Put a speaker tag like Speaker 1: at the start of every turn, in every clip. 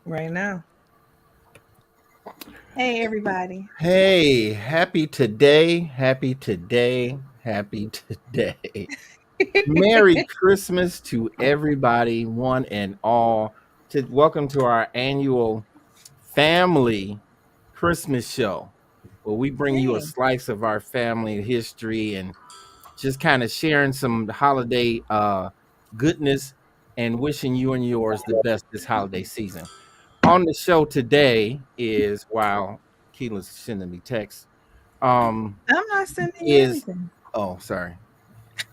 Speaker 1: right now. Hey, everybody.
Speaker 2: Hey, happy today, happy today, happy today. Merry Christmas to everybody, one and all. Welcome to our annual family Christmas show, where we bring you a
Speaker 1: Hey.
Speaker 2: slice of our family history and just kind of sharing some holiday goodness and wishing you and yours the best this holiday season. On the show today is while Keelan's sending me texts.
Speaker 1: I'm not sending you
Speaker 2: Is
Speaker 1: anything.
Speaker 2: oh sorry.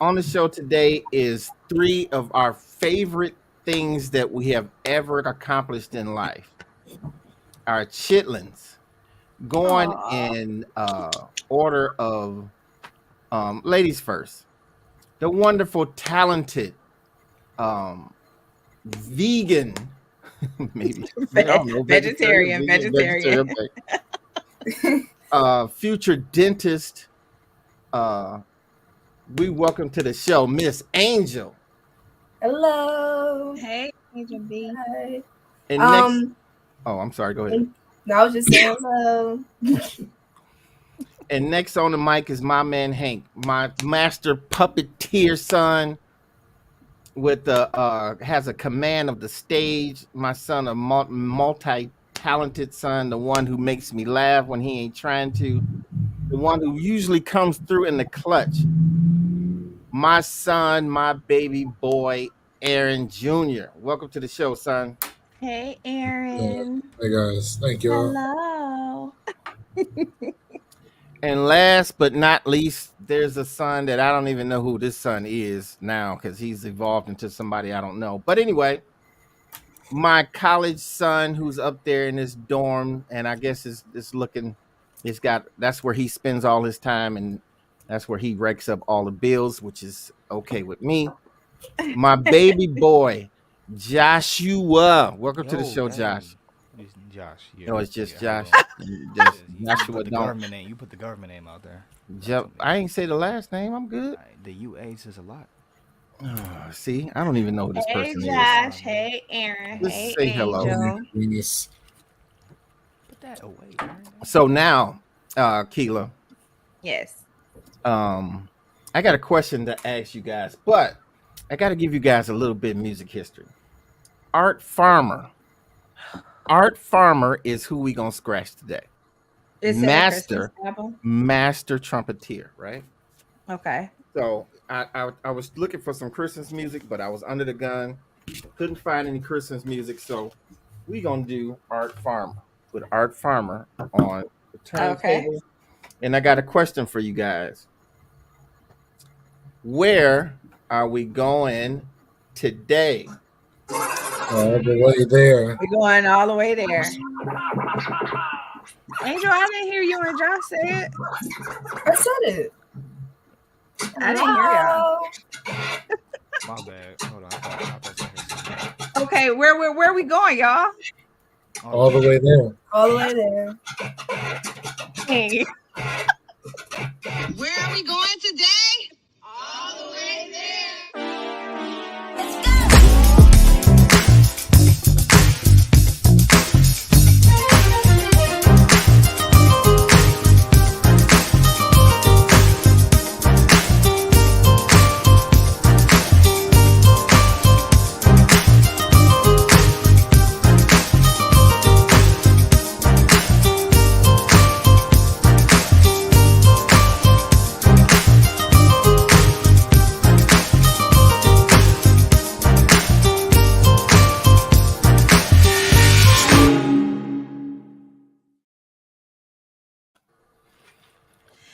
Speaker 2: On the show today is three of our favorite things that we have ever accomplished in life. Our chitlins, going
Speaker 1: Aw.
Speaker 2: in order of ladies first. The wonderful, talented, vegan, maybe I don't know, vegetarian,
Speaker 1: Vegetarian,
Speaker 2: vegan,
Speaker 1: vegetarian.
Speaker 2: vegetarian, future dentist. Uh, we welcome to the show Miss Angel.
Speaker 3: Hello.
Speaker 1: Hey, Angel B.
Speaker 3: Hi.
Speaker 2: And next, oh, I'm sorry. Go ahead.
Speaker 3: No, I was just saying hello.
Speaker 2: And next on the mic is my man Hank, my master puppeteer son, with the has a command of the stage. My son, a multi-talented son, the one who makes me laugh when he ain't trying to, the one who usually comes through in the clutch. My son, my baby boy, Aaron Jr. Welcome to the show, son.
Speaker 1: Hey, Aaron.
Speaker 4: Hey guys, thank y'all.
Speaker 1: Hello.
Speaker 2: And last but not least, there's a son that I don't even know who this son is now because he's evolved into somebody I don't know. But anyway, my college son who's up there in his dorm, and I guess is looking, that's where he spends all his time, and that's where he rakes up all the bills, which is okay with me. My baby boy, Joshua. Welcome to the show, Josh.
Speaker 5: It's Josh. Yeah.
Speaker 2: No, it's just Josh.
Speaker 5: Just,
Speaker 2: Joshua
Speaker 5: the
Speaker 2: don't.
Speaker 5: government name. You put the government name out there.
Speaker 2: I ain't say the last name. I'm good.
Speaker 5: The UA says a lot.
Speaker 2: See, I don't even know who this
Speaker 1: Hey,
Speaker 2: person
Speaker 1: Josh. Hey, Aaron.
Speaker 2: Just
Speaker 1: Hey,
Speaker 2: say hello.
Speaker 1: Angel.
Speaker 4: Yes.
Speaker 5: Put that away. Man.
Speaker 2: is. So now, Keela,
Speaker 1: Yes.
Speaker 2: I got a question to ask you guys, but I got to give you guys a little bit of music history. Art Farmer. Art Farmer is who we gonna scratch today.
Speaker 1: It's
Speaker 2: Master
Speaker 1: a album.
Speaker 2: Master trumpeter, right?
Speaker 1: Okay.
Speaker 2: So I was looking for some Christmas music, but I was under the gun. Couldn't find any Christmas music, so we gonna do Art Farmer. Put Art Farmer on the turntable.
Speaker 1: Okay.
Speaker 2: And I got a question for you guys. Where are we going today?
Speaker 4: All the way there.
Speaker 1: We're going all the way there. Angel, I didn't hear you and Josh say it.
Speaker 3: I said it.
Speaker 1: I didn't hear y'all.
Speaker 5: My bad. Hold on. I thought
Speaker 1: Okay, where we going, y'all?
Speaker 4: All the way there.
Speaker 3: All the way there.
Speaker 1: Hey.
Speaker 6: Where are we going today? All the way there. Let's go.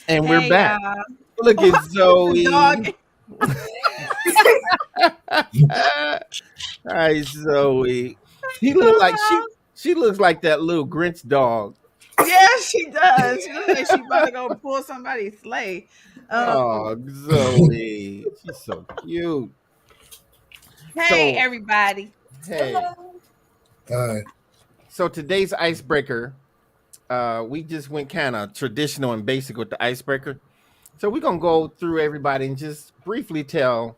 Speaker 2: And we're back.
Speaker 1: Y'all.
Speaker 2: Look at Zoe.
Speaker 1: Dog.
Speaker 2: Hi, Zoe. She looks like she looks like that little Grinch dog.
Speaker 1: Yeah, she does. She looks like she about to go pull somebody's sleigh.
Speaker 2: Oh, Zoe. She's so cute.
Speaker 1: Hey,
Speaker 2: So-
Speaker 1: everybody.
Speaker 2: Hey.
Speaker 4: Hi.
Speaker 2: So today's icebreaker, we just went kind of traditional and basic with the icebreaker. So we're gonna go through everybody and just briefly tell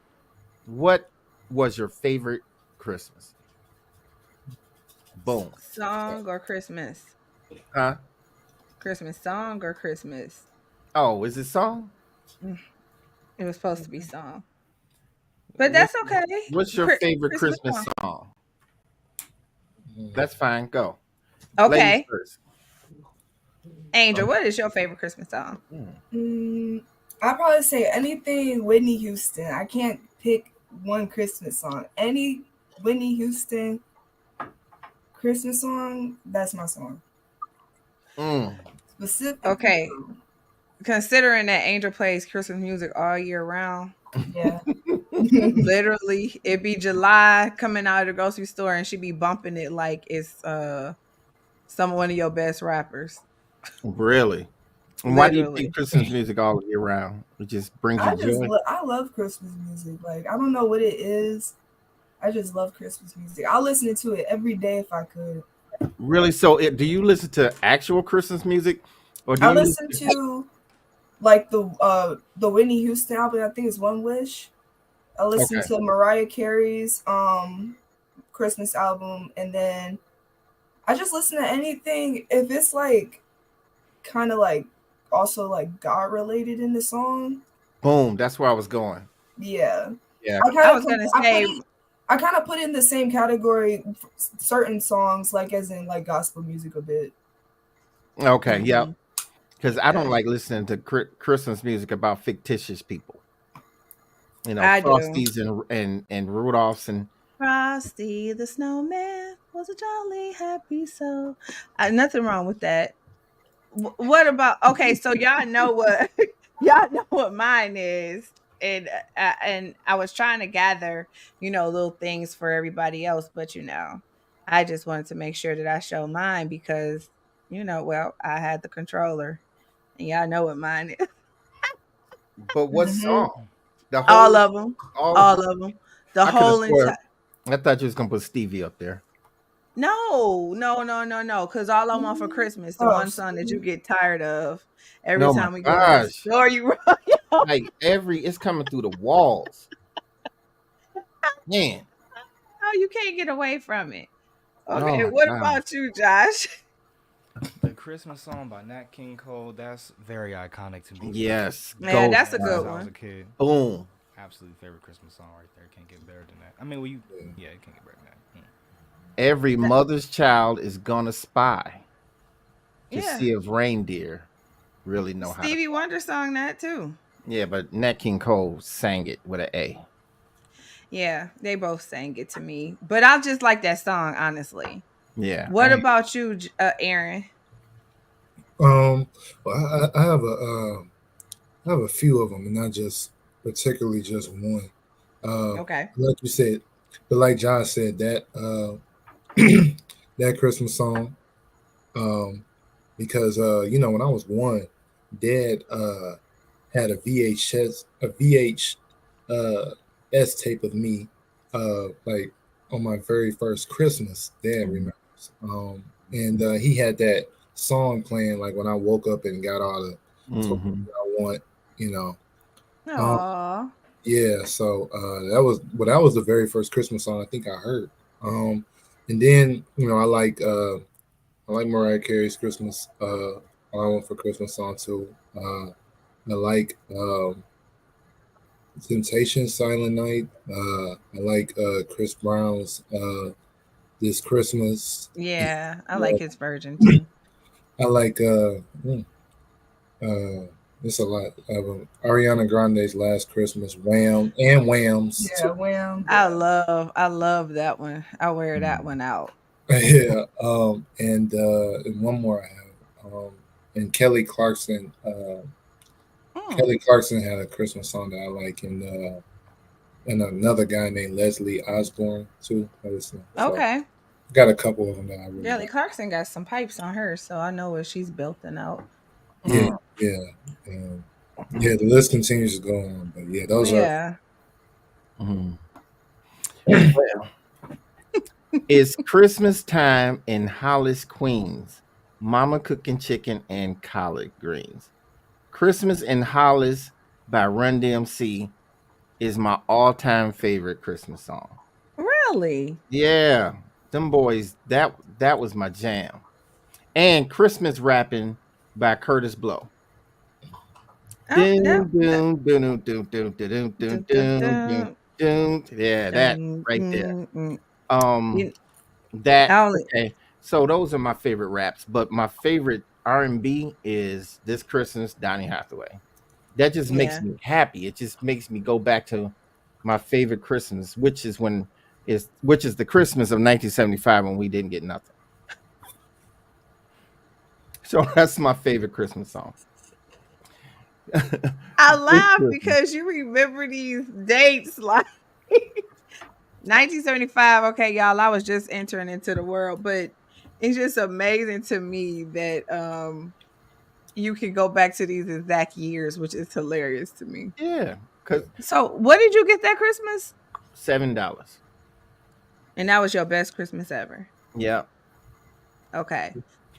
Speaker 2: what was your favorite Christmas. Boom.
Speaker 1: Song or Christmas?
Speaker 2: Huh?
Speaker 1: Christmas song or Christmas?
Speaker 2: Oh, is it song?
Speaker 1: It was supposed to be song, but that's okay.
Speaker 2: What's your favorite Christmas
Speaker 1: song.
Speaker 2: song? That's fine. Go. Ladies
Speaker 1: Okay,
Speaker 2: first.
Speaker 1: Angel, what is your favorite Christmas song?
Speaker 3: I'd probably say anything Whitney Houston. I can't pick one Christmas song. Any Whitney Houston Christmas song, that's my song. Specific.
Speaker 1: Okay, considering that Angel plays Christmas music all year round,
Speaker 3: Yeah.
Speaker 1: literally, it be July coming out of the grocery store and she be bumping it like it's one of your best rappers.
Speaker 2: Really? And why do you
Speaker 1: Literally.
Speaker 2: think Christmas music all year round? It just brings you joy.
Speaker 3: I love Christmas music. Like, I don't know what it is. I just love Christmas music. I'll listen to it every day if I could.
Speaker 2: Really? So, do you listen to actual Christmas music, or do
Speaker 3: I
Speaker 2: you
Speaker 3: listen to like the Whitney Houston album. I think it's One Wish. I listen
Speaker 2: Okay.
Speaker 3: to Mariah Carey's Christmas album, and then I just listen to anything if it's like kind of like also like God related in the song.
Speaker 2: Boom? That's where I was going.
Speaker 3: Yeah.
Speaker 2: Yeah.
Speaker 1: I was gonna say,
Speaker 3: I kind of put in the same category certain songs, like as in like gospel music a bit.
Speaker 2: Okay. Yeah. Because I don't like listening to Christmas music about fictitious people. You know,
Speaker 1: I do.
Speaker 2: Frosties and Rudolphs and
Speaker 1: Frosty the Snowman was a jolly happy soul. Nothing wrong with that. What about okay? So y'all know what mine is, and I was trying to gather little things for everybody else, but I just wanted to make sure that I show mine because well, I had the controller, and y'all know what mine is.
Speaker 2: But what song? The
Speaker 1: All of them.
Speaker 2: all
Speaker 1: All of them. The
Speaker 2: I coulda
Speaker 1: whole
Speaker 2: swore-
Speaker 1: entire.
Speaker 2: I thought you was gonna put Stevie up there.
Speaker 1: No. Because all I want for Christmas, the one song that you get tired of every
Speaker 2: Oh my
Speaker 1: time we go to the
Speaker 2: gosh.
Speaker 1: store, you run.
Speaker 2: Like it's coming through the walls. Man.
Speaker 1: Oh, you can't get away from it.
Speaker 2: Oh
Speaker 1: Okay,
Speaker 2: my
Speaker 1: what
Speaker 2: gosh.
Speaker 1: about you, Josh?
Speaker 5: The Christmas song by Nat King Cole, that's very iconic to me.
Speaker 2: Yes.
Speaker 1: Man,
Speaker 2: go.
Speaker 1: that's a
Speaker 5: Since
Speaker 1: good
Speaker 5: I was a
Speaker 1: one.
Speaker 5: kid.
Speaker 2: Boom.
Speaker 5: Absolute favorite Christmas song right there. Can't get better than that. I mean, it can't get better than that.
Speaker 2: Every mother's child is gonna spy to
Speaker 1: Yeah.
Speaker 2: see if reindeer really know how to.
Speaker 1: Stevie Wonder song that too.
Speaker 2: Yeah, but Nat King Cole sang it with an A.
Speaker 1: Yeah, they both sang it to me, but I just like that song, honestly.
Speaker 2: Yeah.
Speaker 1: What about you, Aaron?
Speaker 4: Well, I have a few of them, and not just particularly just one.
Speaker 1: Okay.
Speaker 4: Like you said, but like John said, that that Christmas song, because when I was one, Dad had a VHS tape of me, like on my very first Christmas. Dad remembers, and he had that song playing like when I woke up and got all the
Speaker 2: Mhm.
Speaker 4: I want,
Speaker 1: Aww.
Speaker 4: yeah. So that was the very first Christmas song I think I heard. And then I like Mariah Carey's Christmas All I Want for Christmas song too. I like Temptation Silent Night. I like Chris Brown's This Christmas.
Speaker 1: Yeah, I like his version too.
Speaker 4: I like it's a lot of them. Ariana Grande's Last Christmas, Wham, and Wham's.
Speaker 3: Yeah, Wham.
Speaker 1: I love that one. I wear that one out.
Speaker 4: Yeah. And one more I have. And Kelly Clarkson. Kelly Clarkson had a Christmas song that I like, and another guy named Leslie Osborne too.
Speaker 1: Okay.
Speaker 4: Got a couple of them that I really
Speaker 1: Kelly
Speaker 4: like.
Speaker 1: Clarkson got some pipes on her, so I know what she's building out.
Speaker 4: Yeah. The list continues to go on, but yeah, those are.
Speaker 1: Yeah.
Speaker 2: Mhm. Well, it's Christmas time in Hollis, Queens. Mama cooking chicken and collard greens. Christmas in Hollis by Run DMC is my all-time favorite Christmas song.
Speaker 1: Really?
Speaker 2: Yeah. them boys, that was my jam. And Christmas rapping by Curtis Blow.
Speaker 1: Oh, yeah.
Speaker 2: Dun, dun, dun, dun, dun, dun, dun, dun, dun. Yeah, that right there.
Speaker 1: You-
Speaker 2: That
Speaker 1: I only
Speaker 2: okay. So those are my favorite raps, but my favorite R&B is This Christmas, Donny Hathaway. That just makes
Speaker 1: yeah.
Speaker 2: me happy. It just makes me go back to my favorite Christmas, which is the Christmas of 1975 when we didn't get nothing. So that's my favorite Christmas song.
Speaker 1: I laugh
Speaker 2: Christmas.
Speaker 1: because you remember these dates like 1975. Okay, y'all, I was just entering into the world, but it's just amazing to me that you can go back to these exact years, which is hilarious to me.
Speaker 2: Yeah, because
Speaker 1: So, what did you get that Christmas?
Speaker 2: $7.
Speaker 1: And that was your best Christmas ever.
Speaker 2: Yeah.
Speaker 1: Okay.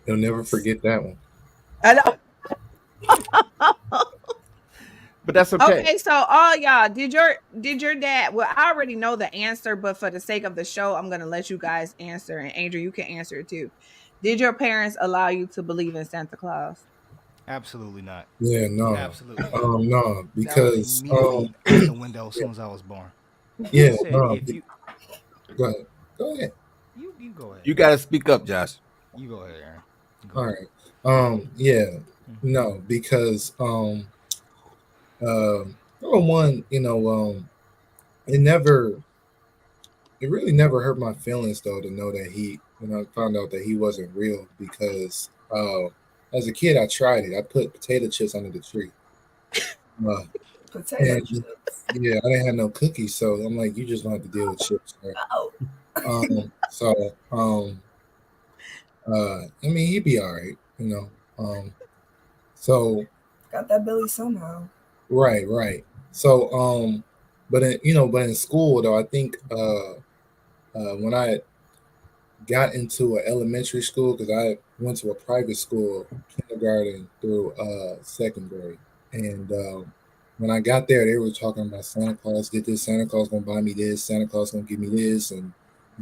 Speaker 4: You'll never forget that one.
Speaker 1: I know.
Speaker 2: But that's okay.
Speaker 1: Okay, so all y'all, did your dad? Well, I already know the answer, but for the sake of the show, I'm gonna let you guys answer, and Andrew, you can answer it too. Did your parents allow you to believe in Santa Claus?
Speaker 5: Absolutely not.
Speaker 4: Yeah, no.
Speaker 5: Absolutely.
Speaker 4: No,
Speaker 5: That was
Speaker 4: because
Speaker 5: immediately out the window as soon as I was born.
Speaker 4: yeah,
Speaker 5: Said,
Speaker 4: no.
Speaker 5: if you
Speaker 4: Go ahead. Go ahead.
Speaker 5: you go ahead.
Speaker 2: You got to speak up, Josh.
Speaker 5: You go ahead, Aaron. Go
Speaker 4: All
Speaker 5: ahead.
Speaker 4: right. Yeah. No, because number one, it really never hurt my feelings though to know that when I found out that he wasn't real, because as a kid I tried it. I put potato chips under the tree.
Speaker 3: Potato
Speaker 4: And
Speaker 3: chips.
Speaker 4: yeah, I didn't have no cookies, so I'm like, you just gonna have to deal with chips. Right?
Speaker 3: Oh,
Speaker 4: I mean, he'd be all right, so
Speaker 3: got that Billy somehow.
Speaker 4: right. So but in school though, I think when I got into an elementary school, because I went to a private school, kindergarten through second grade, and when I got there, they were talking about Santa Claus did this, Santa Claus gonna buy me this, Santa Claus gonna give me this, and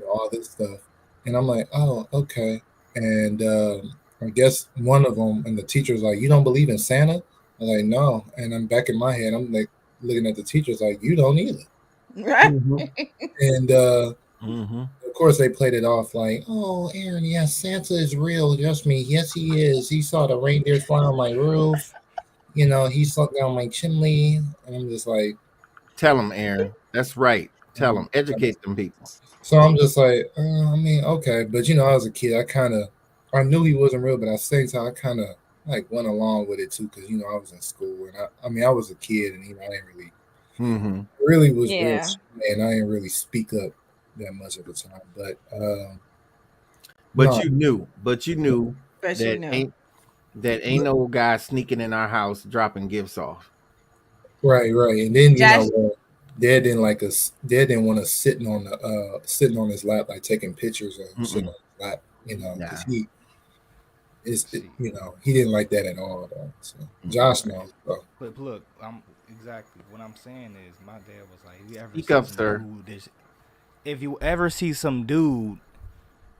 Speaker 4: all this stuff. And I'm like, oh, okay. And I guess one of them, and the teacher was like, you don't believe in Santa? I was like, no. And I'm back in my head, I'm like looking at the teachers like, you don't either.
Speaker 1: Right.
Speaker 4: And
Speaker 2: Mm-hmm.
Speaker 4: of course, they played it off like, oh, Aaron, yes, Santa is real. Trust me. Yes, he is. He saw the reindeers fly on my roof. He sunk down my chimney. And I'm just like,
Speaker 2: Tell them, Aaron. That's right. Tell them. Educate them people.
Speaker 4: so I'm just like, I mean, okay. But, as a kid, I knew he wasn't real, but at the same time, I kind of like went along with it too, because, I was in school. And I was a kid, and, I didn't really was real
Speaker 1: Yeah.
Speaker 4: shy, and I didn't really speak up that much at the time.
Speaker 2: But
Speaker 4: no.
Speaker 2: you knew.
Speaker 1: But you know.
Speaker 2: That ain't no guy sneaking in our house dropping gifts off.
Speaker 4: Right. And then
Speaker 1: Josh-
Speaker 4: Dad didn't like us. Dad didn't want us sitting on his lap, like taking pictures of sitting on his lap. Because he didn't like that at all. Though. So Josh knows. So.
Speaker 5: But look, exactly what I'm saying is my dad was like,
Speaker 2: Speak up, sir.
Speaker 5: If you ever see some dude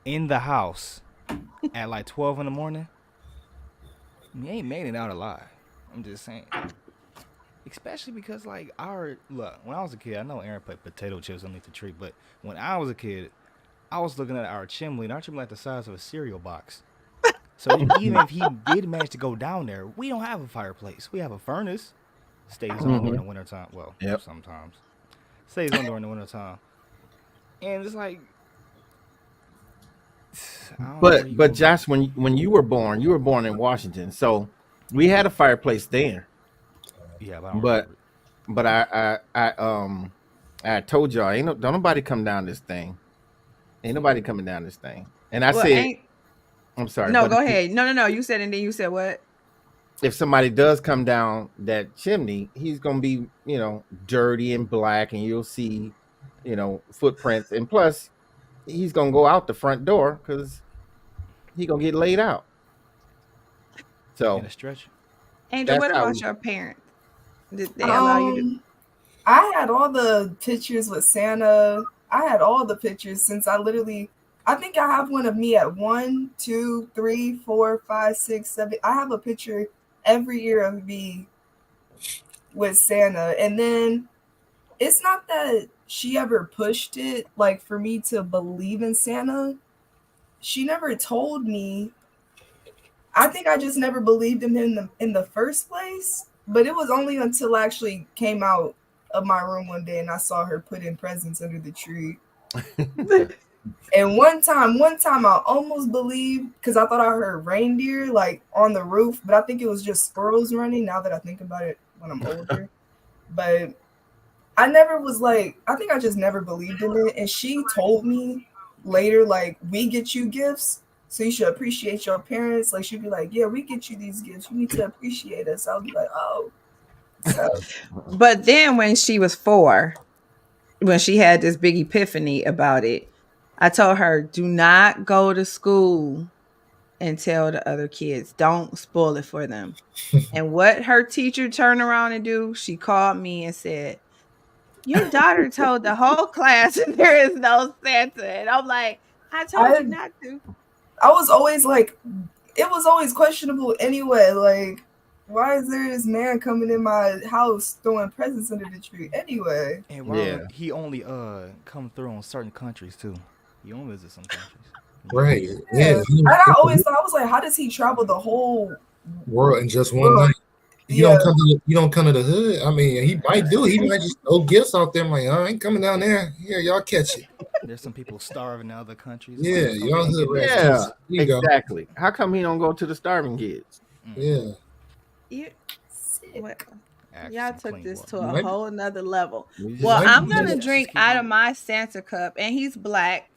Speaker 5: in the house at like 12 in the morning, he ain't made it out alive. I'm just saying. Especially because look, when I was a kid, I know Aaron put potato chips underneath the tree, but when I was a kid, I was looking at our chimney, and our chimney like the size of a cereal box. So even if he did manage to go down there, we don't have a fireplace. We have a furnace. Stays on during the wintertime. Well, sometimes. Stays on during the wintertime. And it's like,
Speaker 2: But Josh, when you were born in Washington, so we had a fireplace there.
Speaker 5: Yeah,
Speaker 2: but I told y'all, don't nobody come down this thing. Ain't nobody coming down this thing. And I said, I'm sorry.
Speaker 1: No, go ahead. No. You said, and then you said what?
Speaker 2: If somebody does come down that chimney, he's gonna be, dirty and black, and you'll see, footprints, and plus, he's gonna go out the front door because he's gonna get laid out. So,
Speaker 5: in a stretch.
Speaker 1: Angel, what about your parents? Did they allow you to?
Speaker 3: I had all the pictures with Santa. I had all the pictures since I literally I think I have one of me at 1, 2, 3, 4, 5, 6, 7. I have a picture every year of me with Santa. And then it's not that she ever pushed it, like for me to believe in Santa. She never told me. I think I just never believed him in the first place. But it was only until I actually came out of my room one day and I saw her putting presents under the tree. And one time I almost believed, because I thought I heard reindeer like on the roof, but I think it was just squirrels running now that I think about it when I'm older. But I never was like, I think I just never believed in it. And she told me later, like, we get you gifts, so you should appreciate your parents. Like, she'd be like, yeah, we get you these gifts. You need to appreciate us. I'll be like, oh. So,
Speaker 1: But then when she was 4, when she had this big epiphany about it, I told her, do not go to school and tell the other kids. Don't spoil it for them. And what her teacher turned around and do, she called me and said, your daughter told the whole class there is no Santa. And I'm like, I told you not to.
Speaker 3: I was always like, it was always questionable anyway. Like, why is there this man coming in my house throwing presents under the tree anyway?
Speaker 5: And Robert, he only come through on certain countries too. He only visits some countries.
Speaker 4: Right.
Speaker 3: Yeah. And I always thought, I was like, how does he travel the whole
Speaker 4: world in just one night? You don't come to the hood. I mean, he might do. He might just throw gifts out there. I'm like, I ain't coming down there. Here, y'all catch it.
Speaker 5: There's some people starving in other countries.
Speaker 4: Yeah, y'all hood
Speaker 2: rats. Yeah, exactly. How come he don't go to the starving kids?
Speaker 4: Yeah.
Speaker 1: Y'all took this to a whole nother level. Well, I'm gonna drink out of my Santa cup, and he's black.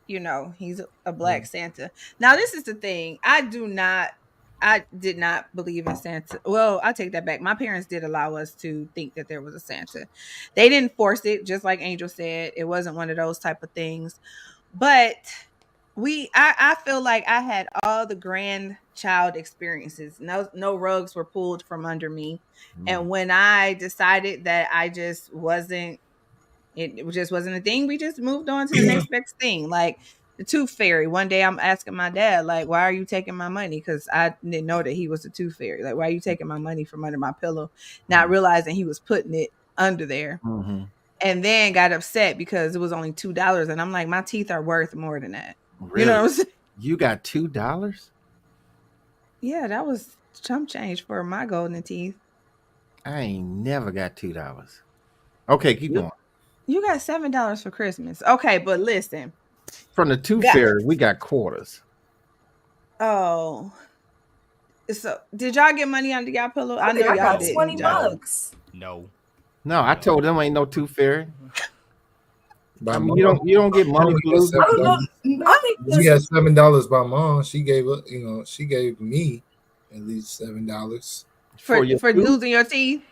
Speaker 1: You know, he's a black Santa. Now, this is the thing. I did not believe in Santa. Well, I take that back. My parents did allow us to think that there was a Santa. They didn't force it, just like Angel said. It wasn't one of those type of things. But I feel like I had all the grandchild experiences. No rugs were pulled from under me. And when I decided that it just wasn't a thing, we just moved on to the next best thing. Like the Tooth Fairy. One day I'm asking my dad, like, why are you taking my money? Because I didn't know that he was a Tooth Fairy. Like, why are you taking my money from under my pillow? Not realizing he was putting it under there. And then got upset because it was only $2. And I'm like, my teeth are worth more than that.
Speaker 2: Really?
Speaker 1: You know what I'm saying?
Speaker 2: You got $2?
Speaker 1: Yeah, that was chump change for my golden teeth.
Speaker 2: I ain't never got $2. Okay, keep going.
Speaker 1: You got $7 for Christmas. Okay, but listen.
Speaker 2: From the Tooth Fairy, we got quarters.
Speaker 1: Oh. So, did y'all get money under y'all pillow? I know y'all
Speaker 3: got
Speaker 1: did.
Speaker 3: $20.
Speaker 5: No,
Speaker 2: I told them ain't no Tooth Fairy. I mean, you don't get money for losing.
Speaker 3: I don't know. I think
Speaker 4: we had $7 by mom. She gave me at least $7
Speaker 1: for losing your teeth.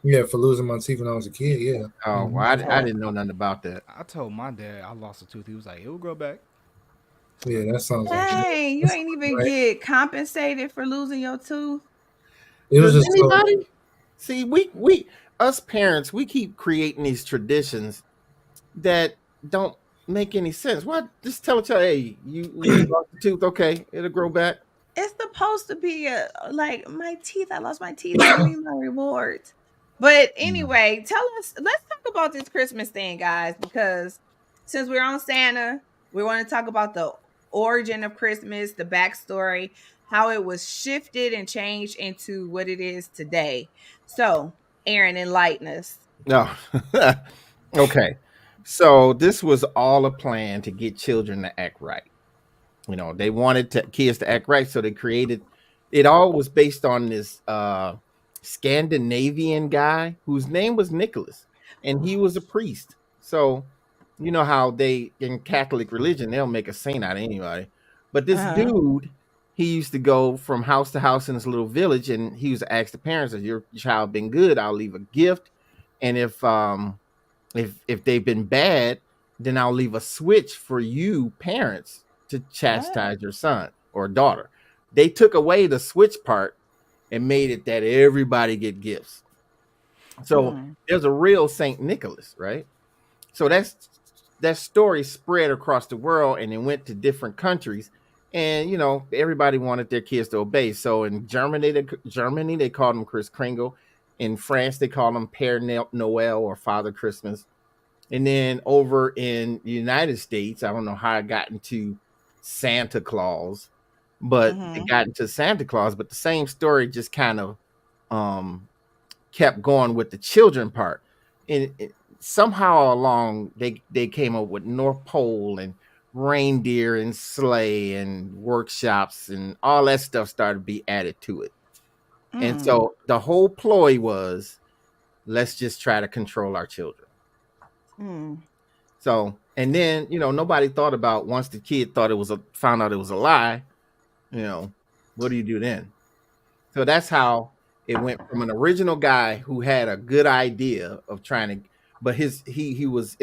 Speaker 4: Yeah, for losing my teeth when I was a kid. Yeah.
Speaker 2: Oh, well, I didn't know nothing about that.
Speaker 5: I told my dad I lost a tooth. He was like, "It will grow back."
Speaker 4: Yeah, that sounds like.
Speaker 1: Hey, you ain't even get compensated for losing your tooth.
Speaker 4: It was just
Speaker 2: anybody. See, we us parents, we keep creating these traditions that don't make any sense. What? Just tell a child, hey, you lost the tooth. Okay, it'll grow back.
Speaker 1: It's supposed to be like my teeth. I lost my teeth. Give me my rewards. But anyway, let's talk about this Christmas thing, guys, because since we're on Santa, we want to talk about the origin of Christmas, the backstory, how it was shifted and changed into what it is today. So, Aaron, enlighten us.
Speaker 2: No. Okay. So this was all a plan to get children to act right. You know, they wanted kids to act right, so they created it. All was based on this Scandinavian guy whose name was Nicholas, and he was a priest. So you know how they in Catholic religion they'll make a saint out of anybody, but this dude, he used to go from house to house in this little village, and he used to ask the parents, "If your child been good, I'll leave a gift, and if they've been bad, then I'll leave a switch for you parents to chastise your son or daughter." They took away the switch part and made it that everybody get gifts. So there's a real Saint Nicholas, right? So that's that story spread across the world and it went to different countries. And everybody wanted their kids to obey. So in Germany they called him Kris Kringle. In France they called him Père Noël or Father Christmas. And then over in the United States, I don't know how it got into Santa Claus, but it got into Santa Claus. But the same story just kind of kept going with the children part. And somehow along, they came up with North Pole and reindeer and sleigh and workshops and all that stuff started to be added to it. And so the whole ploy was, let's just try to control our children. So, and then, nobody thought about, once the kid found out it was a lie, what do you do then? So that's how it went from an original guy who had a good idea of trying to, but he was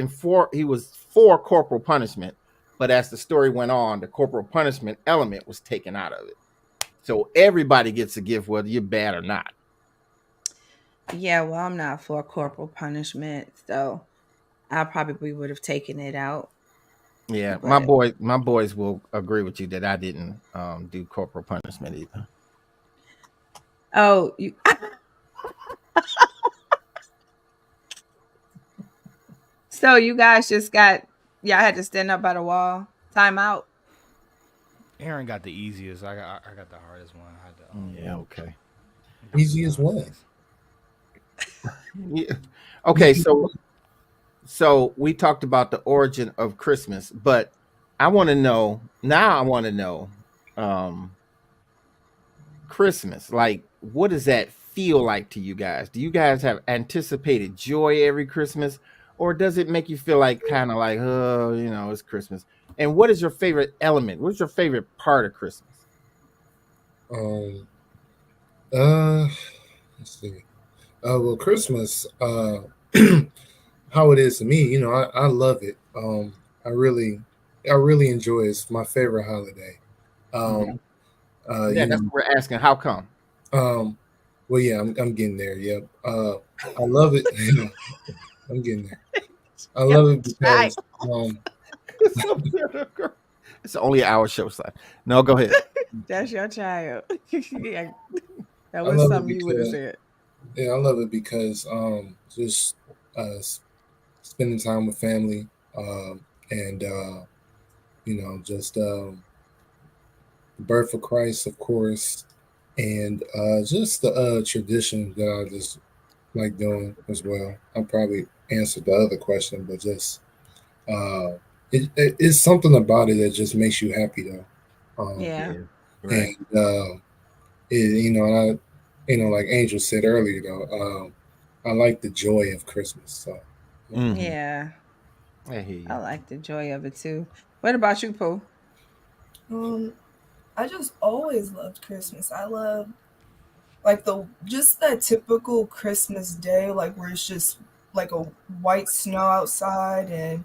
Speaker 2: for corporal punishment. But as the story went on, the corporal punishment element was taken out of it. So everybody gets a gift, whether you're bad or not.
Speaker 1: Yeah, well, I'm not for corporal punishment, so I probably would have taken it out.
Speaker 2: Yeah,
Speaker 1: But
Speaker 2: my boys will agree with you that I didn't do corporal punishment either.
Speaker 1: oh, you so you guys just y'all had to stand up by the wall. Time out.
Speaker 5: Aaron got the easiest. I got the hardest one. I had to,
Speaker 2: Yeah, okay.
Speaker 4: Easy as what?
Speaker 2: Yeah. Okay, so we talked about the origin of Christmas, but I want to know Christmas, like, what does that feel like to you guys? Do you guys have anticipated joy every Christmas, or does it make you feel like kind of like, oh, it's Christmas? And what is your favorite element? What's your favorite part of Christmas?
Speaker 4: Let's see. Well, Christmas, how it is to me, I love it. I really enjoy it. It's my favorite holiday.
Speaker 2: Yeah, that's what we're asking. How come?
Speaker 4: Well, yeah, I'm getting there. Yep. I love it. I'm getting there. I love it because
Speaker 2: it's only an hour show, son. No, go ahead.
Speaker 1: That's your child. Yeah, that
Speaker 4: I
Speaker 1: was
Speaker 4: love it
Speaker 1: something you would have
Speaker 4: because
Speaker 1: said.
Speaker 4: yeah, I love it because just spending time with family, and just the birth of Christ, of course, and just the tradition that I just like doing as well. I probably answered the other question, but just it's something about it that just makes you happy, though.
Speaker 1: Yeah.
Speaker 2: Right.
Speaker 4: And like Angel said earlier, though, I like the joy of Christmas. So
Speaker 2: Mhm.
Speaker 1: Yeah.
Speaker 2: I hear you.
Speaker 1: I like the joy of it too. What about you, Pooh?
Speaker 3: I just always loved Christmas. I love like just that typical Christmas day, like where it's just like a white snow outside, and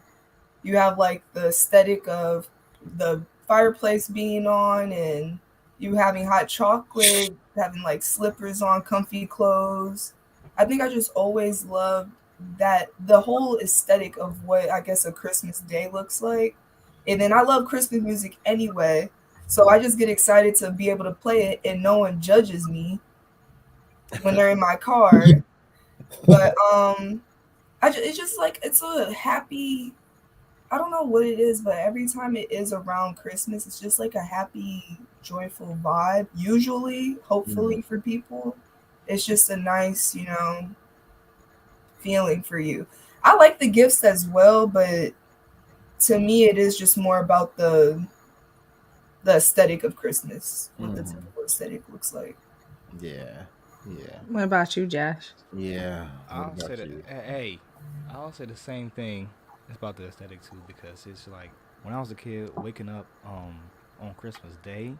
Speaker 3: you have like the aesthetic of the fireplace being on, and you having hot chocolate, having like slippers on, comfy clothes. I think I just always loved that the whole aesthetic of what I guess a Christmas day looks like. And then I love Christmas music anyway. So I just get excited to be able to play it and no one judges me when they're in my car. But it's just like it's a happy, I don't know what it is, but every time it is around Christmas, it's just like a happy, joyful vibe. Usually, hopefully for people, it's just a nice, feeling for you. I like the gifts as well, but to me, it is just more about the aesthetic of Christmas, what the typical aesthetic looks like.
Speaker 2: Yeah.
Speaker 1: What about you, Josh?
Speaker 2: Yeah.
Speaker 5: I'll say that. Hey, I'll say the same thing. It's about the aesthetic too, because it's like when I was a kid, waking up on Christmas Day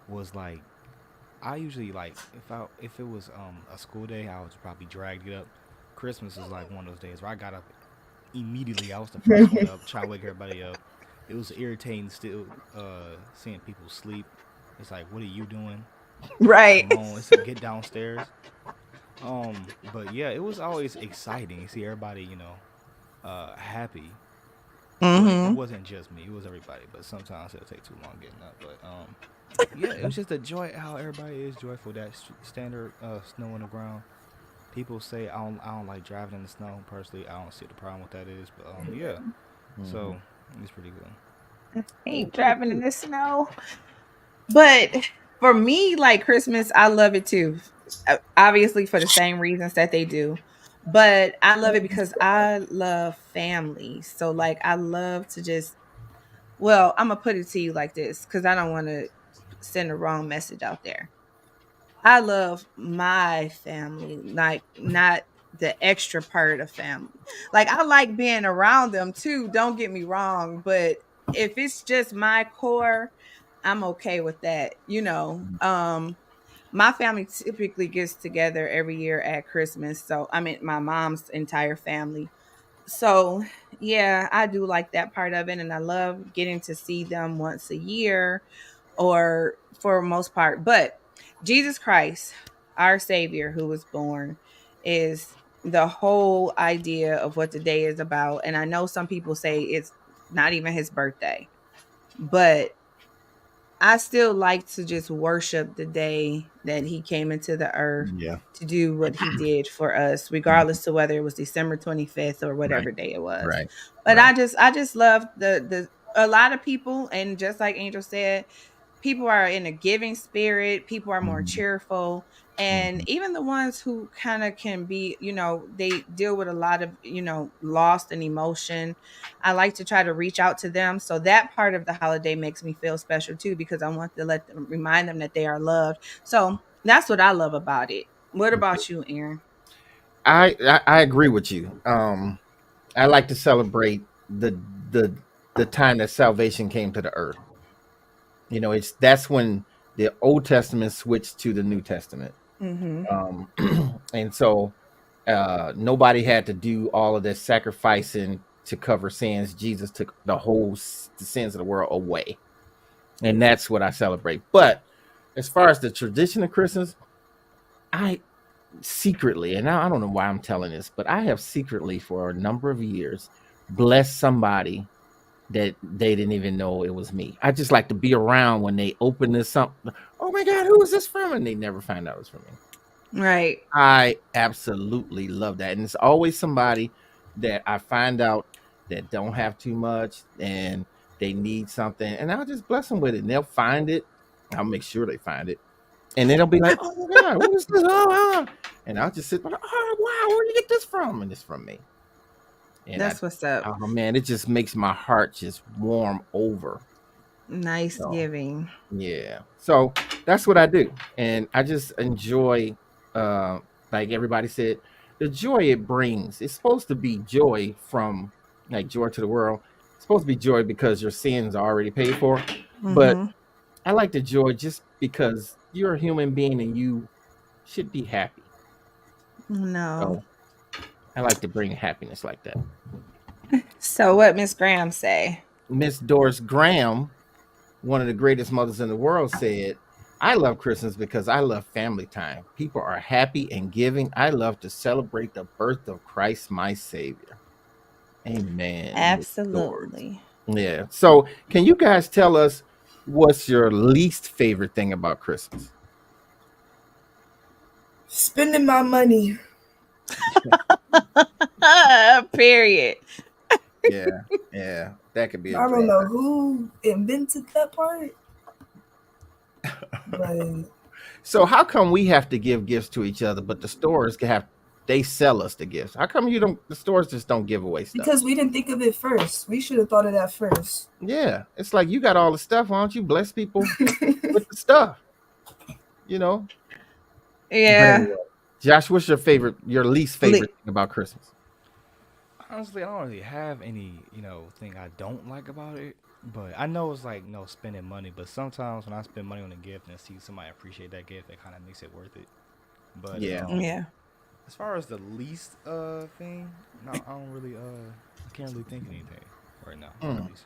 Speaker 5: was like, I usually like if it was a school day, I would probably drag it up. Christmas is like one of those days where I got up immediately. I was the first one up, try to wake everybody up. It was irritating still seeing people sleep. It's like, what are you doing?
Speaker 1: Right.
Speaker 5: Come on, let's get downstairs. But yeah, it was always exciting to see everybody, happy. It
Speaker 1: Hmm.
Speaker 5: wasn't just me; it was everybody. But sometimes it'll take too long getting up. But yeah, it was just a joy how everybody is joyful. That standard snow on the ground. People say I don't like driving in the snow. Personally, I don't see what the problem with that is. But yeah, so it's pretty good.
Speaker 1: Hate driving in the snow. But for me, like Christmas, I love it too. Obviously, for the same reasons that they do. But I love it because I love family. So, like, I love to just, well, I'm going to put it to you like this because I don't want to send the wrong message out there. I love my family, like, not the extra part of family. Like, I like being around them too, don't get me wrong. But if it's just my core, I'm okay with that. My family typically gets together every year at Christmas. So I mean my mom's entire family. So yeah, I do like that part of it. And I love getting to see them once a year or for most part. But Jesus Christ, our Savior who was born, is the whole idea of what the day is about. And I know some people say it's not even his birthday, but I still like to just worship the day that he came into the earth
Speaker 2: Yeah.
Speaker 1: to do what he did for us, regardless to whether it was December 25th or
Speaker 2: Right.
Speaker 1: whatever day it was.
Speaker 2: Right.
Speaker 1: But
Speaker 2: Right.
Speaker 1: I just love the a lot of people, and just like Angel said, people are in a giving spirit, people are more cheerful, and even the ones who kind of can be, they deal with a lot of, lost and emotion. I like to try to reach out to them. So that part of the holiday makes me feel special too, because I want to let them remind them that they are loved. So that's what I love about it. What about you, Aaron?
Speaker 2: I agree with you. I like to celebrate the the time that salvation came to the earth. That's when the Old Testament switched to the New Testament.
Speaker 1: Mm-hmm.
Speaker 2: And so nobody had to do all of this sacrificing to cover sins. Jesus took the sins of the world away, and that's what I celebrate. But as far as the tradition of Christmas, I secretly, and I don't know why I'm telling this, but I have secretly for a number of years blessed somebody that they didn't even know it was me. I just like to be around when they open this up. Oh my God, who is this from? And they never find out it's from me.
Speaker 1: Right.
Speaker 2: I absolutely love that. And it's always somebody that I find out that don't have too much and they need something. And I'll just bless them with it. And they'll find it. I'll make sure they find it. And then they'll be like, oh my God, what is this? And I'll just sit there, oh wow, where did you get this from? And it's from me. And
Speaker 1: That's what's up.
Speaker 2: oh man, it just makes my heart just warm over.
Speaker 1: Nice
Speaker 2: So,
Speaker 1: giving.
Speaker 2: yeah. So that's what I do. And I just enjoy, like everybody said, the joy it brings. It's supposed to be joy from like joy to the world. It's supposed to be joy because your sins are already paid for. But
Speaker 1: Mhm.
Speaker 2: I like the joy just because you're a human being and you should be happy.
Speaker 1: No.
Speaker 2: So I like to bring happiness like that.
Speaker 1: So what Miss Graham say?
Speaker 2: Miss Doris Graham, one of the greatest mothers in the world, said, I love Christmas because I love family time. People are happy and giving. I love to celebrate the birth of Christ, my Savior. Amen. Miss Doris.
Speaker 1: Absolutely.
Speaker 2: Yeah. So can you guys tell us what's your least favorite thing about Christmas?
Speaker 3: Spending my money.
Speaker 1: Period.
Speaker 2: Yeah. That could be a
Speaker 3: I don't know
Speaker 2: drawback.
Speaker 3: who invented that part, but
Speaker 2: So how come we have to give gifts to each other, but the stores they sell us the gifts? How come the stores just don't give away stuff?
Speaker 3: because we didn't think of it first. We should have thought of that first.
Speaker 2: Yeah, it's like you got all the stuff. Why don't you bless people with the stuff? But
Speaker 1: Yeah.
Speaker 2: anyway, Josh, what's your least favorite thing about Christmas?
Speaker 5: Honestly, I don't really have any, thing I don't like about it. But I know it's like, spending money. But sometimes when I spend money on a gift and see somebody appreciate that gift, it kind of makes it worth it. But
Speaker 2: Yeah.
Speaker 1: Yeah.
Speaker 5: as far as the least thing, no, I don't really I can't really think of anything right now. At least.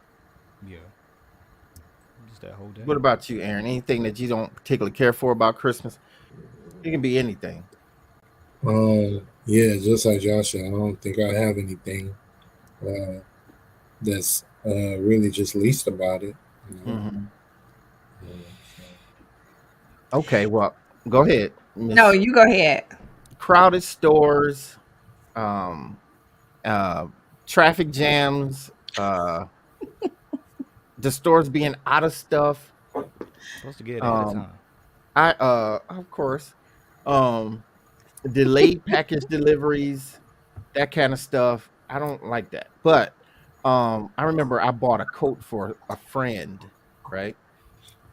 Speaker 5: Yeah. Just that whole day.
Speaker 2: What about you, Aaron? Anything that you don't particularly care for about Christmas? It can be anything.
Speaker 4: Yeah, just like Josh said, I don't think I have anything. that's really just least about it. You know?
Speaker 2: Mhm.
Speaker 4: Yeah,
Speaker 2: Okay, well, go ahead,
Speaker 1: No,
Speaker 2: Miss.
Speaker 1: you go ahead.
Speaker 2: Crowded stores, um, uh, traffic jams, the stores being out of stuff.
Speaker 5: Supposed to get it ahead of
Speaker 2: Um,
Speaker 5: time.
Speaker 2: of course, um, delayed package deliveries, that kind of stuff. I don't like that. But I remember I bought a coat for a friend, right?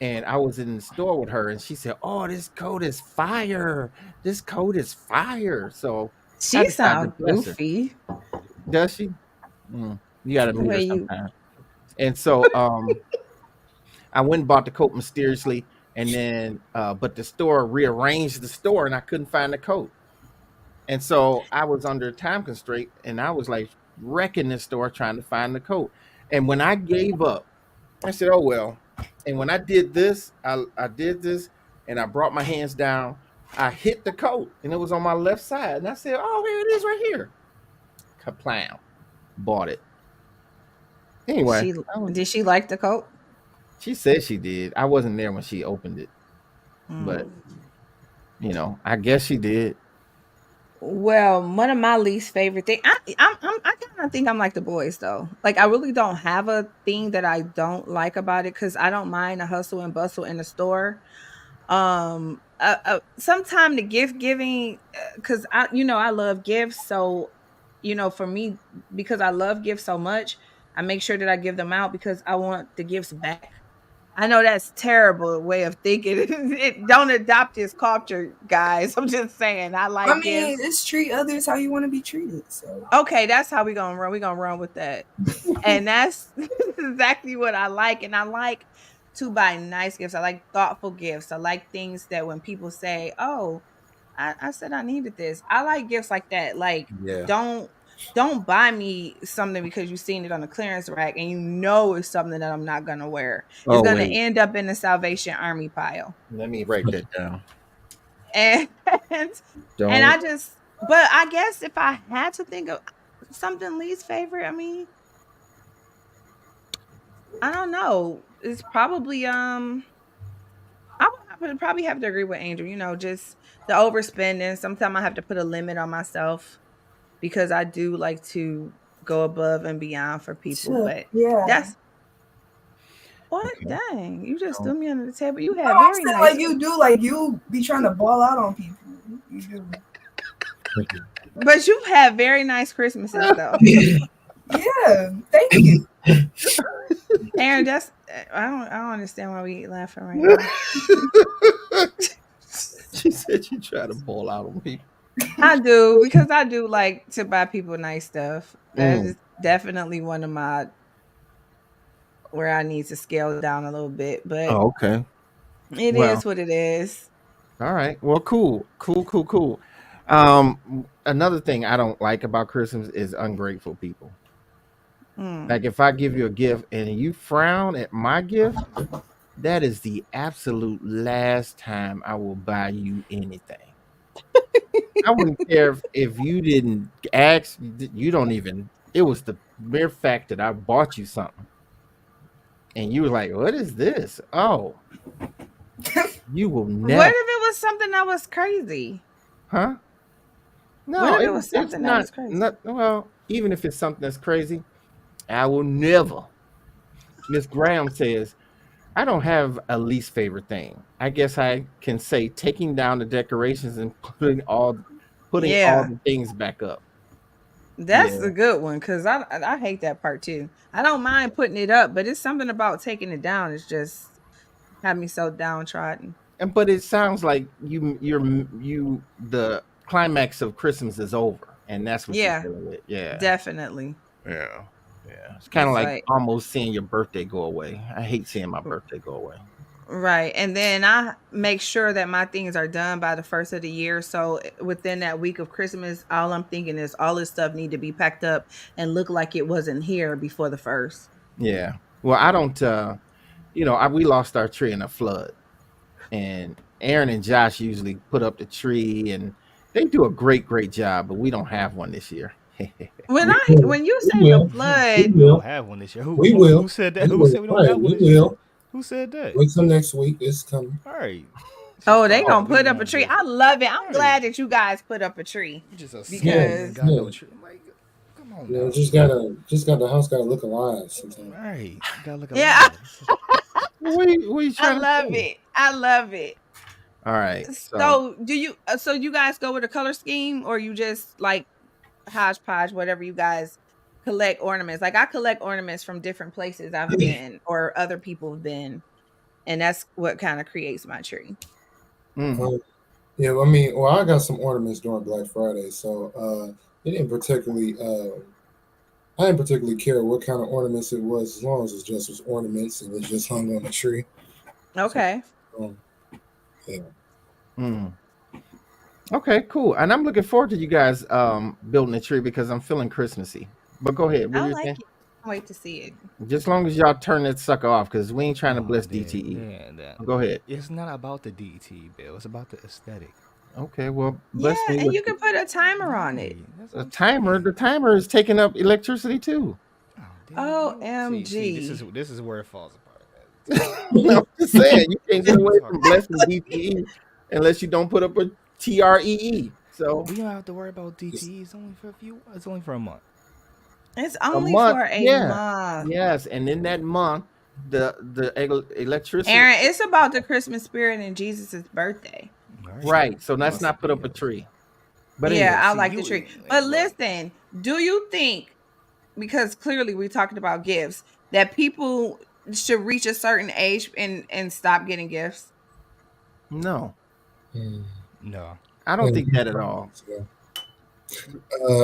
Speaker 2: And I was in the store with her, and she said, "Oh, this coat is fire! This coat is fire!" So I
Speaker 1: She
Speaker 2: decided to
Speaker 1: sounds
Speaker 2: bless her.
Speaker 1: goofy.
Speaker 2: Does she? You got to
Speaker 1: The
Speaker 2: meet her
Speaker 1: way you.
Speaker 2: sometime. And so I went and bought the coat mysteriously, and then but the store rearranged the store, and I couldn't find the coat. And so I was under a time constraint, and I was like wrecking the store trying to find the coat. And when I gave up, I said, "Oh well." And when I did this, I did this, and I brought my hands down. I hit the coat, and it was on my left side. And I said, "Oh, here it is, right here." Kaplam! Bought it. Anyway,
Speaker 1: She did she like the coat?
Speaker 2: she said she did. I wasn't there when she opened it, but
Speaker 1: Mm.
Speaker 2: I guess she did.
Speaker 1: Well, one of my least favorite thing. I kind of think I'm like the boys though. Like I really don't have a thing that I don't like about it because I don't mind the hustle and bustle in the store. Sometime the gift giving, because I love gifts. So, for me, because I love gifts so much, I make sure that I give them out because I want the gifts back. I know that's terrible way of thinking. Don't adopt this culture, guys. I'm just saying. I
Speaker 3: I
Speaker 1: like
Speaker 3: mean,
Speaker 1: gifts.
Speaker 3: it's treat others how you want to be treated. So
Speaker 1: Okay, that's how we gonna run. We gonna run with that, and that's exactly what I like. And I like to buy nice gifts. I like thoughtful gifts. I like things that when people say, "Oh, I said I needed this," I like gifts like that. Like,
Speaker 2: Yeah.
Speaker 1: don't buy me something because you've seen it on the clearance rack and you know it's something that I'm not gonna wear. It's
Speaker 2: Oh
Speaker 1: gonna
Speaker 2: wait,
Speaker 1: end up in the Salvation Army pile.
Speaker 2: let me write that down.
Speaker 1: And and
Speaker 2: Don't.
Speaker 1: but I guess if I had to think of something least favorite, I mean, I don't know. It's probably I would probably have to agree with Angel. Just the overspending. Sometimes I have to put a limit on myself because I do like to go above and beyond for people.
Speaker 3: sure,
Speaker 1: But
Speaker 3: yeah.
Speaker 1: that's what
Speaker 2: Okay.
Speaker 1: dang. You just
Speaker 2: Don't.
Speaker 1: threw me under the table. You
Speaker 3: No,
Speaker 1: had
Speaker 3: I'm
Speaker 1: very
Speaker 3: saying
Speaker 1: nice.
Speaker 3: like you do, like you be trying to ball out on people. You do.
Speaker 1: But you've had very nice Christmases though.
Speaker 3: Yeah, thank you.
Speaker 1: Aaron, I don't understand why we laughing right now.
Speaker 2: She said you try to ball out on people.
Speaker 1: I do because I do like to buy people nice stuff. That
Speaker 2: Mm.
Speaker 1: is definitely one of my where I need to scale down a little bit, but
Speaker 2: Oh, okay.
Speaker 1: it
Speaker 2: Well,
Speaker 1: is what it is.
Speaker 2: all right. Well, cool. Another thing I don't like about Christmas is ungrateful people.
Speaker 1: Mm.
Speaker 2: Like if I give you a gift and you frown at my gift, that is the absolute last time I will buy you anything. I wouldn't care if you didn't ask. You don't even. It was the mere fact that I bought you something, and you were like, "What is this?" Oh, you will
Speaker 1: What
Speaker 2: never,
Speaker 1: if it was something that was crazy?
Speaker 2: huh?
Speaker 1: What
Speaker 2: No,
Speaker 1: if it was
Speaker 2: it's
Speaker 1: something that
Speaker 2: not.
Speaker 1: was crazy?
Speaker 2: Not well. Even if it's something that's crazy, I will never. Miss Graham says, "I don't have a least favorite thing. I guess I can say taking down the decorations and putting all
Speaker 1: Yeah,
Speaker 2: the things back up."
Speaker 1: that's
Speaker 2: Yeah.
Speaker 1: a good one because I hate that part too. I don't mind putting it up, but it's something about taking it down. It's just had me so downtrodden.
Speaker 2: But it sounds like the climax of Christmas is over, and that's what you're
Speaker 1: Yeah,
Speaker 2: dealing with. Yeah,
Speaker 1: definitely.
Speaker 2: yeah, yeah. It's kind of
Speaker 1: It's
Speaker 2: like
Speaker 1: like
Speaker 2: almost seeing your birthday go away. I hate seeing my birthday go away.
Speaker 1: right. And then I make sure that my things are done by the first of the year. So within that week of Christmas, all I'm thinking is all this stuff need to be packed up and look like it wasn't here before the first.
Speaker 2: Yeah. Well, I don't. We lost our tree in a flood, and Aaron and Josh usually put up the tree, and they do a great job. But we don't have one this year.
Speaker 1: When you say the
Speaker 4: We
Speaker 1: flood,
Speaker 5: We don't have one this year.
Speaker 4: We will.
Speaker 5: Who said that?
Speaker 4: We
Speaker 5: Who said we
Speaker 4: will.
Speaker 5: don't have one
Speaker 4: We
Speaker 5: this year?
Speaker 4: will.
Speaker 5: Who said that?
Speaker 4: Wait till next week. It's coming.
Speaker 5: All right.
Speaker 1: oh, they
Speaker 5: Stop.
Speaker 1: gonna
Speaker 5: We
Speaker 1: put up a
Speaker 5: won't
Speaker 1: tree.
Speaker 5: get-
Speaker 1: I love it. I'm
Speaker 5: Right.
Speaker 1: glad that you guys put up a tree.
Speaker 5: You just a
Speaker 1: Because-
Speaker 5: man got no
Speaker 4: Yeah.
Speaker 5: tree. I'm like, come on
Speaker 4: You know,
Speaker 5: now.
Speaker 4: just got the house got to look alive sometimes.
Speaker 5: Right. You gotta look
Speaker 1: Yeah.
Speaker 5: alive.
Speaker 2: What are you
Speaker 1: I
Speaker 2: trying to
Speaker 1: love
Speaker 2: say?
Speaker 1: it. I love it.
Speaker 2: All right. So,
Speaker 1: So do you? So you guys go with a color scheme, or you just like hodgepodge, whatever you guys collect ornaments? Like I collect ornaments from different places I've been, or other people have been, and that's what kind of creates my tree.
Speaker 2: mhm.
Speaker 4: Yeah, I mean, well, I got some ornaments during Black Friday, so it didn't particularly. I didn't particularly care what kind of ornaments it was, as long as it just was ornaments and it just hung on the tree.
Speaker 1: Okay.
Speaker 4: Yeah.
Speaker 2: Mm. Okay, cool. And I'm looking forward to you guys building a tree because I'm feeling Christmassy. But go ahead. What
Speaker 1: I
Speaker 2: you
Speaker 1: like
Speaker 2: saying?
Speaker 1: it. I wait to see it.
Speaker 2: Just as long as y'all turn that sucker off, because we ain't trying to bless
Speaker 5: Yeah,
Speaker 2: DTE.
Speaker 5: yeah, that.
Speaker 2: Go ahead.
Speaker 5: It's not about the DT, Bill. It's about the aesthetic.
Speaker 2: Okay, well, bless
Speaker 1: Yeah,
Speaker 2: me
Speaker 1: and
Speaker 2: with
Speaker 1: you can put a timer on it.
Speaker 5: Right, that's
Speaker 2: a
Speaker 5: what I'm
Speaker 2: timer.
Speaker 5: saying.
Speaker 2: The timer is taking up electricity too.
Speaker 5: Oh, damn. See,
Speaker 1: OMG.
Speaker 5: this is where it falls apart.
Speaker 2: I'm just saying you can't get away from blessing DTE unless you don't put up a TREE. So
Speaker 5: We don't have to worry about DT. It's only for a few. It's only for a month.
Speaker 1: It's
Speaker 2: a
Speaker 1: only
Speaker 2: month,
Speaker 1: for a
Speaker 2: yeah,
Speaker 1: month.
Speaker 2: yes, and in that month, the electricity.
Speaker 1: Aaron, it's about the Christmas spirit and Jesus' birthday.
Speaker 2: Right. So let's not put up a tree. But
Speaker 1: yeah,
Speaker 2: anyway,
Speaker 1: I
Speaker 5: see,
Speaker 1: like
Speaker 5: you-
Speaker 1: the tree.
Speaker 5: like,
Speaker 1: But
Speaker 5: look.
Speaker 1: listen, do you think, because clearly we're talking about gifts, that people should reach a certain age and stop getting gifts?
Speaker 2: no,
Speaker 4: Mm.
Speaker 5: No.
Speaker 2: I don't think that at all.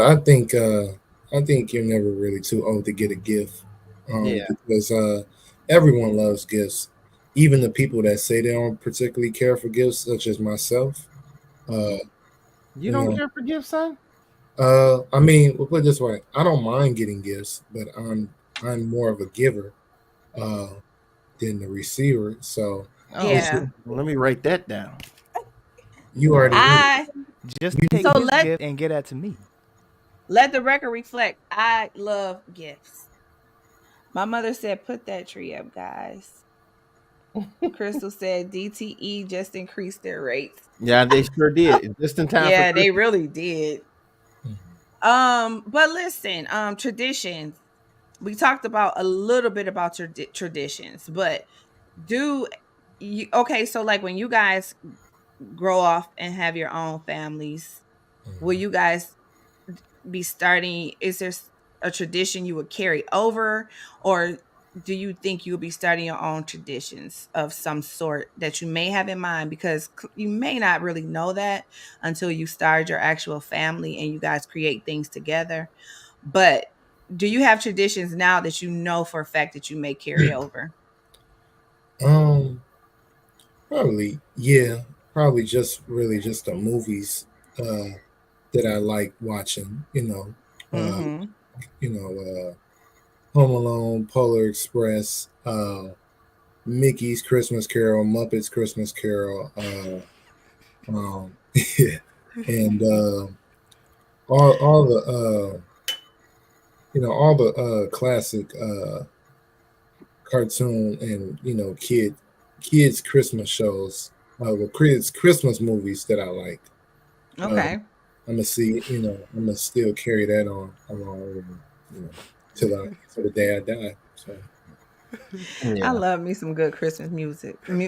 Speaker 4: I think you're never really too old to get a gift.
Speaker 2: Yeah.
Speaker 4: Because everyone loves gifts. Even the people that say they don't particularly care for gifts, such as myself.
Speaker 2: You don't
Speaker 4: Yeah.
Speaker 2: care for gifts, son?
Speaker 4: I mean, we'll put it this way: I don't mind getting gifts, but I'm more of a giver than the receiver. So
Speaker 2: Oh,
Speaker 1: Yeah.
Speaker 2: let me write that down.
Speaker 4: you already knew.
Speaker 1: I
Speaker 5: Just
Speaker 4: You-
Speaker 5: take
Speaker 1: So
Speaker 5: his
Speaker 1: let-
Speaker 5: gift and get that to me.
Speaker 1: let the record reflect. I love gifts. My mother said, "Put that tree up, guys." Crystal said, "DTE just increased their rates."
Speaker 2: Yeah, they sure did. Just in time.
Speaker 1: Yeah,
Speaker 2: for
Speaker 1: they
Speaker 2: Christmas.
Speaker 1: really did. But listen, traditions. We talked about a little bit about traditions, but do you okay? So, like, when you guys grow off and have your own families, will you guys be starting? Is there a tradition you would carry over, or do you think you'll be starting your own traditions of some sort that you may have in mind? Because you may not really know that until you start your actual family and you guys create things together. But do you have traditions now that you know for a fact that you may carry over?
Speaker 4: Probably, yeah. Probably just really just the movies that I like watching.
Speaker 1: Mm-hmm.
Speaker 4: Home Alone, Polar Express, Mickey's Christmas Carol, Muppets Christmas Carol, yeah, and all the all the classic cartoon and kids Christmas shows, kids Christmas movies that I like.
Speaker 1: Okay.
Speaker 4: I'm gonna see, I'm gonna still carry that on along, till the day I die. So
Speaker 1: I love me some good Christmas movies.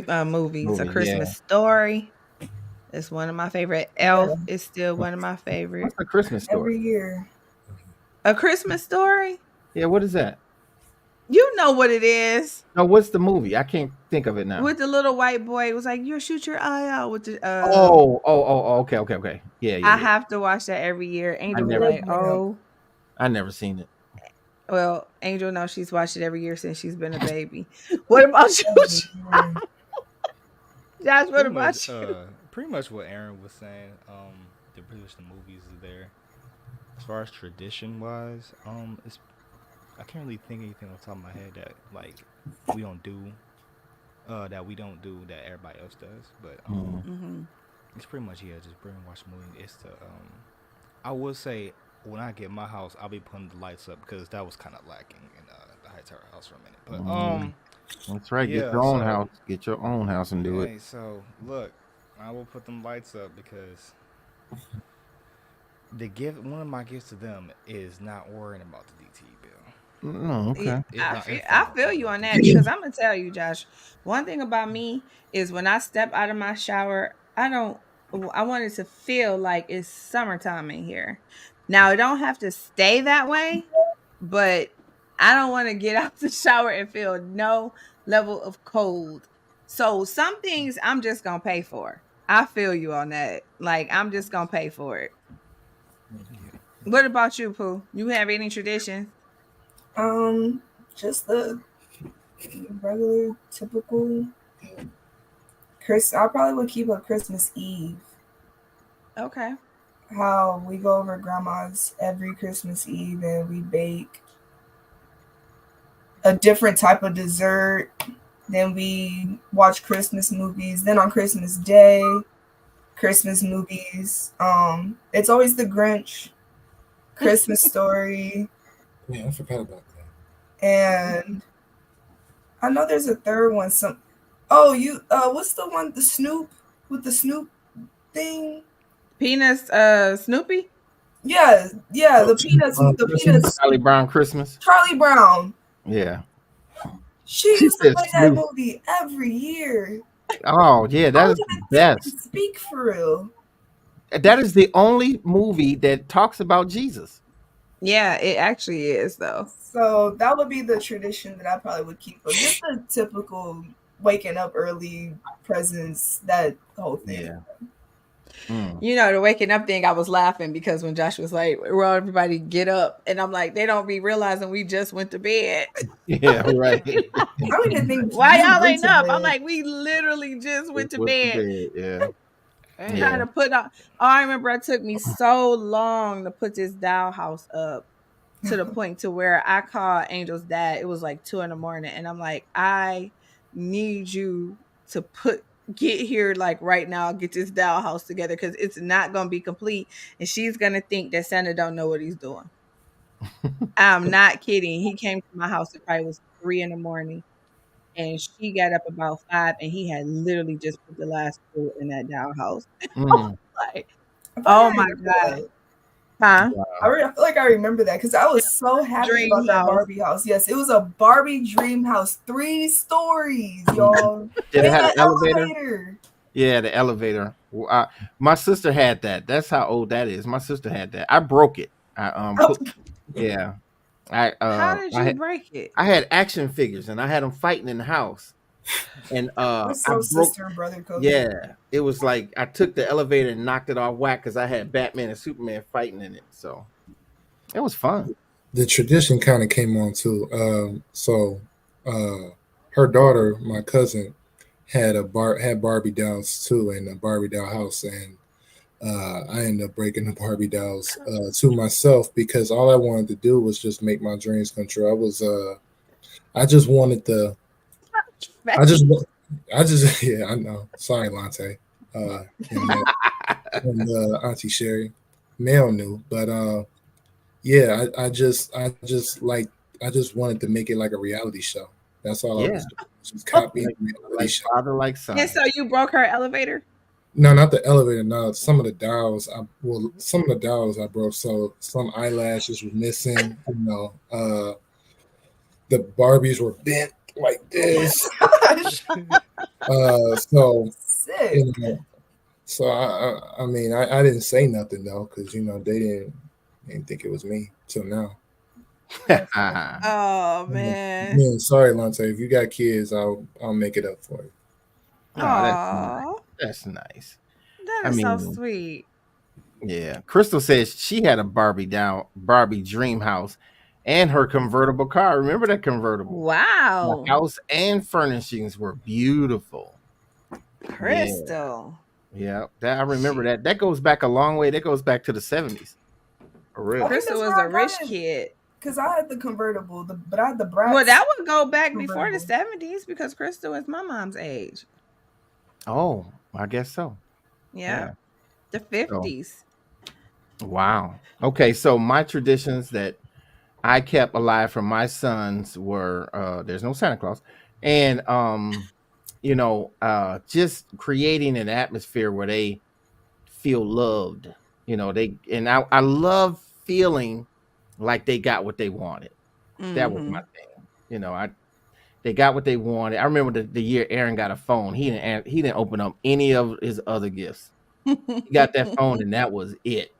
Speaker 1: A
Speaker 2: Movie,
Speaker 1: Christmas Story. It's one of my favorite. Elf is still one of my favorites.
Speaker 2: What's a Christmas
Speaker 3: Every
Speaker 2: story?
Speaker 3: year.
Speaker 1: A Christmas Story?
Speaker 2: Yeah, what is that?
Speaker 1: You know what it is.
Speaker 2: No, what's the movie? I can't think of it now.
Speaker 1: With the little white boy. It was like, you'll shoot your eye out with the
Speaker 2: okay. Yeah.
Speaker 1: I have to watch that every year. Angel was
Speaker 2: never-
Speaker 1: like, oh.
Speaker 2: I never seen it.
Speaker 1: Well, Angel knows she's watched it every year since she's been a baby. What about you? Josh, what about you?
Speaker 5: Pretty much what Aaron was saying. Pretty much the movies is there. As far as tradition wise, I can't really think of anything on top of my head that like we don't do that everybody else does. But
Speaker 1: Mm-hmm.
Speaker 5: it's pretty much just bring and watch the movie. It's the I would say when I get my house, I'll be putting the lights up because that was kind of lacking in the Hightower house for a minute. But
Speaker 2: That's right. Get
Speaker 5: yeah.
Speaker 2: your own
Speaker 5: So
Speaker 2: house. Get your own house and do it.
Speaker 5: hey, so look, I will put them lights up because one of my gifts to them is not worrying about the DT bill.
Speaker 2: No,
Speaker 1: Yeah,
Speaker 2: okay.
Speaker 1: I feel you on that because I'm gonna tell you, Josh. One thing about me is when I step out of my shower, I want it to feel like it's summertime in here. Now it don't have to stay that way, but I don't want to get out the shower and feel no level of cold. So some things I'm just gonna pay for. I feel you on that. Like I'm just gonna pay for it. What about you, Pooh? You have any traditions?
Speaker 3: Just the regular, typical. I probably would keep a Christmas Eve.
Speaker 1: Okay.
Speaker 3: How we go over grandma's every Christmas Eve and we bake a different type of dessert. Then we watch Christmas movies. Then on Christmas Day, Christmas movies. It's always The Grinch, Christmas Story.
Speaker 4: Yeah, I forgot about that.
Speaker 3: And I know there's a third one. What's the one? The Snoop with the Snoop thing.
Speaker 1: Peanuts, Snoopy.
Speaker 3: Yeah, the Peanuts.
Speaker 2: Charlie Brown Christmas.
Speaker 3: Charlie Brown.
Speaker 2: Yeah.
Speaker 3: She used to play that movie every year.
Speaker 2: Oh yeah, that is the best.
Speaker 3: Speak for real.
Speaker 2: That is the only movie that talks about Jesus.
Speaker 1: Yeah, it actually is though.
Speaker 3: So that would be the tradition that I probably would keep. But just the typical waking up early presents, that whole thing.
Speaker 2: Yeah.
Speaker 1: You know, the waking up thing, I was laughing because when Josh was like, well, everybody get up. And I'm like, they don't be realizing we just went to bed.
Speaker 2: Yeah, right.
Speaker 3: I don't even think
Speaker 1: Why
Speaker 3: you
Speaker 1: y'all
Speaker 3: went
Speaker 1: ain't
Speaker 3: to
Speaker 1: up?
Speaker 3: bed.
Speaker 1: I'm like, we literally just went to bed.
Speaker 2: Yeah.
Speaker 1: Trying to put on. Oh, I remember it took me so long to put this dollhouse up to the point to where I called Angel's dad. It was like 2 a.m. and I'm like, I need you to get here like right now, get this dollhouse together because it's not gonna be complete, and she's gonna think that Santa don't know what he's doing. I'm not kidding. He came to my house. It probably was 3 a.m. and she got up about 5, and he had literally just put the last screw in that dollhouse. Like, oh my god. Huh?
Speaker 3: I feel like I remember that because I was so happy about that Barbie house. Yes, it was a Barbie dream house, 3 stories, y'all.
Speaker 2: Did it have an elevator? Yeah, the elevator. My sister had that. That's how old that is. My sister had that. I broke it. Yeah.
Speaker 1: How did you break it?
Speaker 2: I had action figures and I had them fighting in the house. And
Speaker 3: sister and brother code.
Speaker 2: Yeah, it was like I took the elevator and knocked it off whack because I had Batman and Superman fighting in it. So it was fun.
Speaker 4: The tradition kind of came on too. Her daughter, my cousin, had Barbie dolls too in the Barbie doll house, and I ended up breaking the Barbie dolls to myself because all I wanted to do was just make my dreams come true. I just wanted the. Yeah, I know. Sorry, Lante. And Auntie Sherry. Mel knew, but yeah, I just wanted to make it like a reality show. That's all I was doing. Just copying reality show.
Speaker 2: Father like son.
Speaker 1: And so you broke her elevator?
Speaker 4: No, not the elevator. No, some of the dolls. I broke. So some eyelashes were missing. The Barbies were bent like this.
Speaker 3: Sick.
Speaker 4: So I mean, I didn't say nothing though, because they didn't think it was me till now.
Speaker 1: Oh man.
Speaker 4: Sorry, Lante. If you got kids, I'll make it up for you.
Speaker 2: Oh, that's nice.
Speaker 1: That is so sweet.
Speaker 2: Yeah. Crystal says she had a Barbie dream house and her convertible car. Remember that convertible?
Speaker 1: Wow.
Speaker 2: The house and furnishings were beautiful.
Speaker 1: Crystal.
Speaker 2: Yeah. I remember that. That goes back a long way. That goes back to the 70s. For real.
Speaker 1: Crystal was a rich kid.
Speaker 3: Because I had the convertible, but I had the Bratz.
Speaker 1: Well, that would go back before the 70s because Crystal is my mom's age.
Speaker 2: Oh, I guess so.
Speaker 1: Yeah. The 50s.
Speaker 2: Wow. Okay, so my traditions that I kept alive from my sons were there's no Santa Claus, and just creating an atmosphere where they feel loved. I love feeling like they got what they wanted. That was
Speaker 1: Mm-hmm.
Speaker 2: my thing. They got what they wanted. I remember the year Aaron got a phone. He didn't open up any of his other gifts. He got that phone and that was it.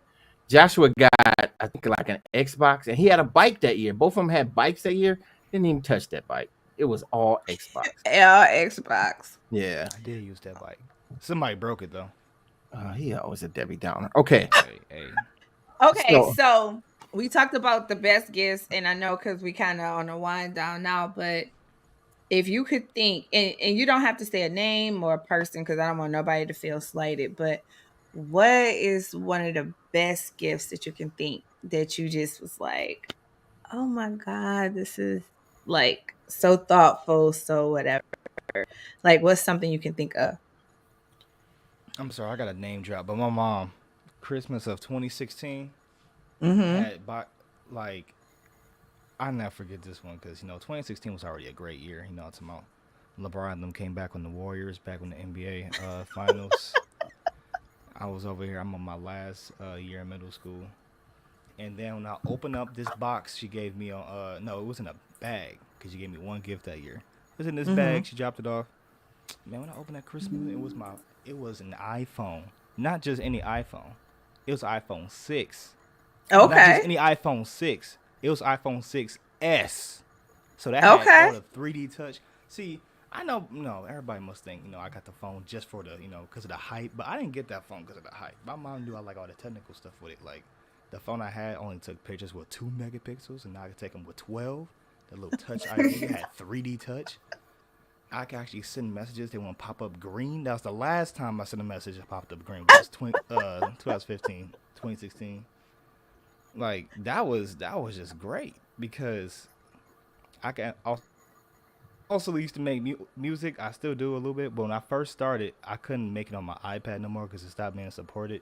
Speaker 2: Joshua got, I think, like an Xbox, and he had a bike that year. Both of them had bikes that year. Didn't even touch that bike. It was all Xbox.
Speaker 1: Yeah, Xbox.
Speaker 2: Yeah.
Speaker 5: I did use that bike. Somebody broke it though.
Speaker 2: He always a Debbie Downer. Okay.
Speaker 5: Hey.
Speaker 1: Okay,
Speaker 2: So-
Speaker 1: so we talked about the best gifts, and I know because we kind of on a wind down now, but if you could think, and you don't have to say a name or a person because I don't want nobody to feel slighted, but what is one of the best gifts that you can think that you just was like, oh my God, this is like so thoughtful, so whatever. Like, what's something you can think of?
Speaker 5: I'm sorry, I got a name drop, but my mom, Christmas of 2016,
Speaker 1: Mm-hmm.
Speaker 5: had like I'll never forget this one because 2016 was already a great year. It's about LeBron and them came back on the Warriors, back on the NBA finals. I was over here. I'm on my last year in middle school, and then when I opened up this box, she gave me no, it was in a bag because she gave me one gift that year. It was in this bag. She dropped it off. Man, when I opened that Christmas, it was an iPhone, not just any iPhone. It was iPhone 6. Not just
Speaker 1: Okay.
Speaker 5: any iPhone 6. It was iPhone 6S. So that had all the 3D touch. See, I know, everybody must think, I got the phone just for the, because of the hype. But I didn't get that phone because of the hype. My mom knew I like all the technical stuff with it. Like, the phone I had only took pictures with 2 megapixels, and now I can take them with 12. The little touch ID had 3D touch. I can actually send messages. They won't pop up green. That was the last time I sent a message that popped up green. It was 2015, 2016. Like that was just great because I can also used to make music. I still do a little bit, but when I first started, I couldn't make it on my iPad no more because it stopped being supported.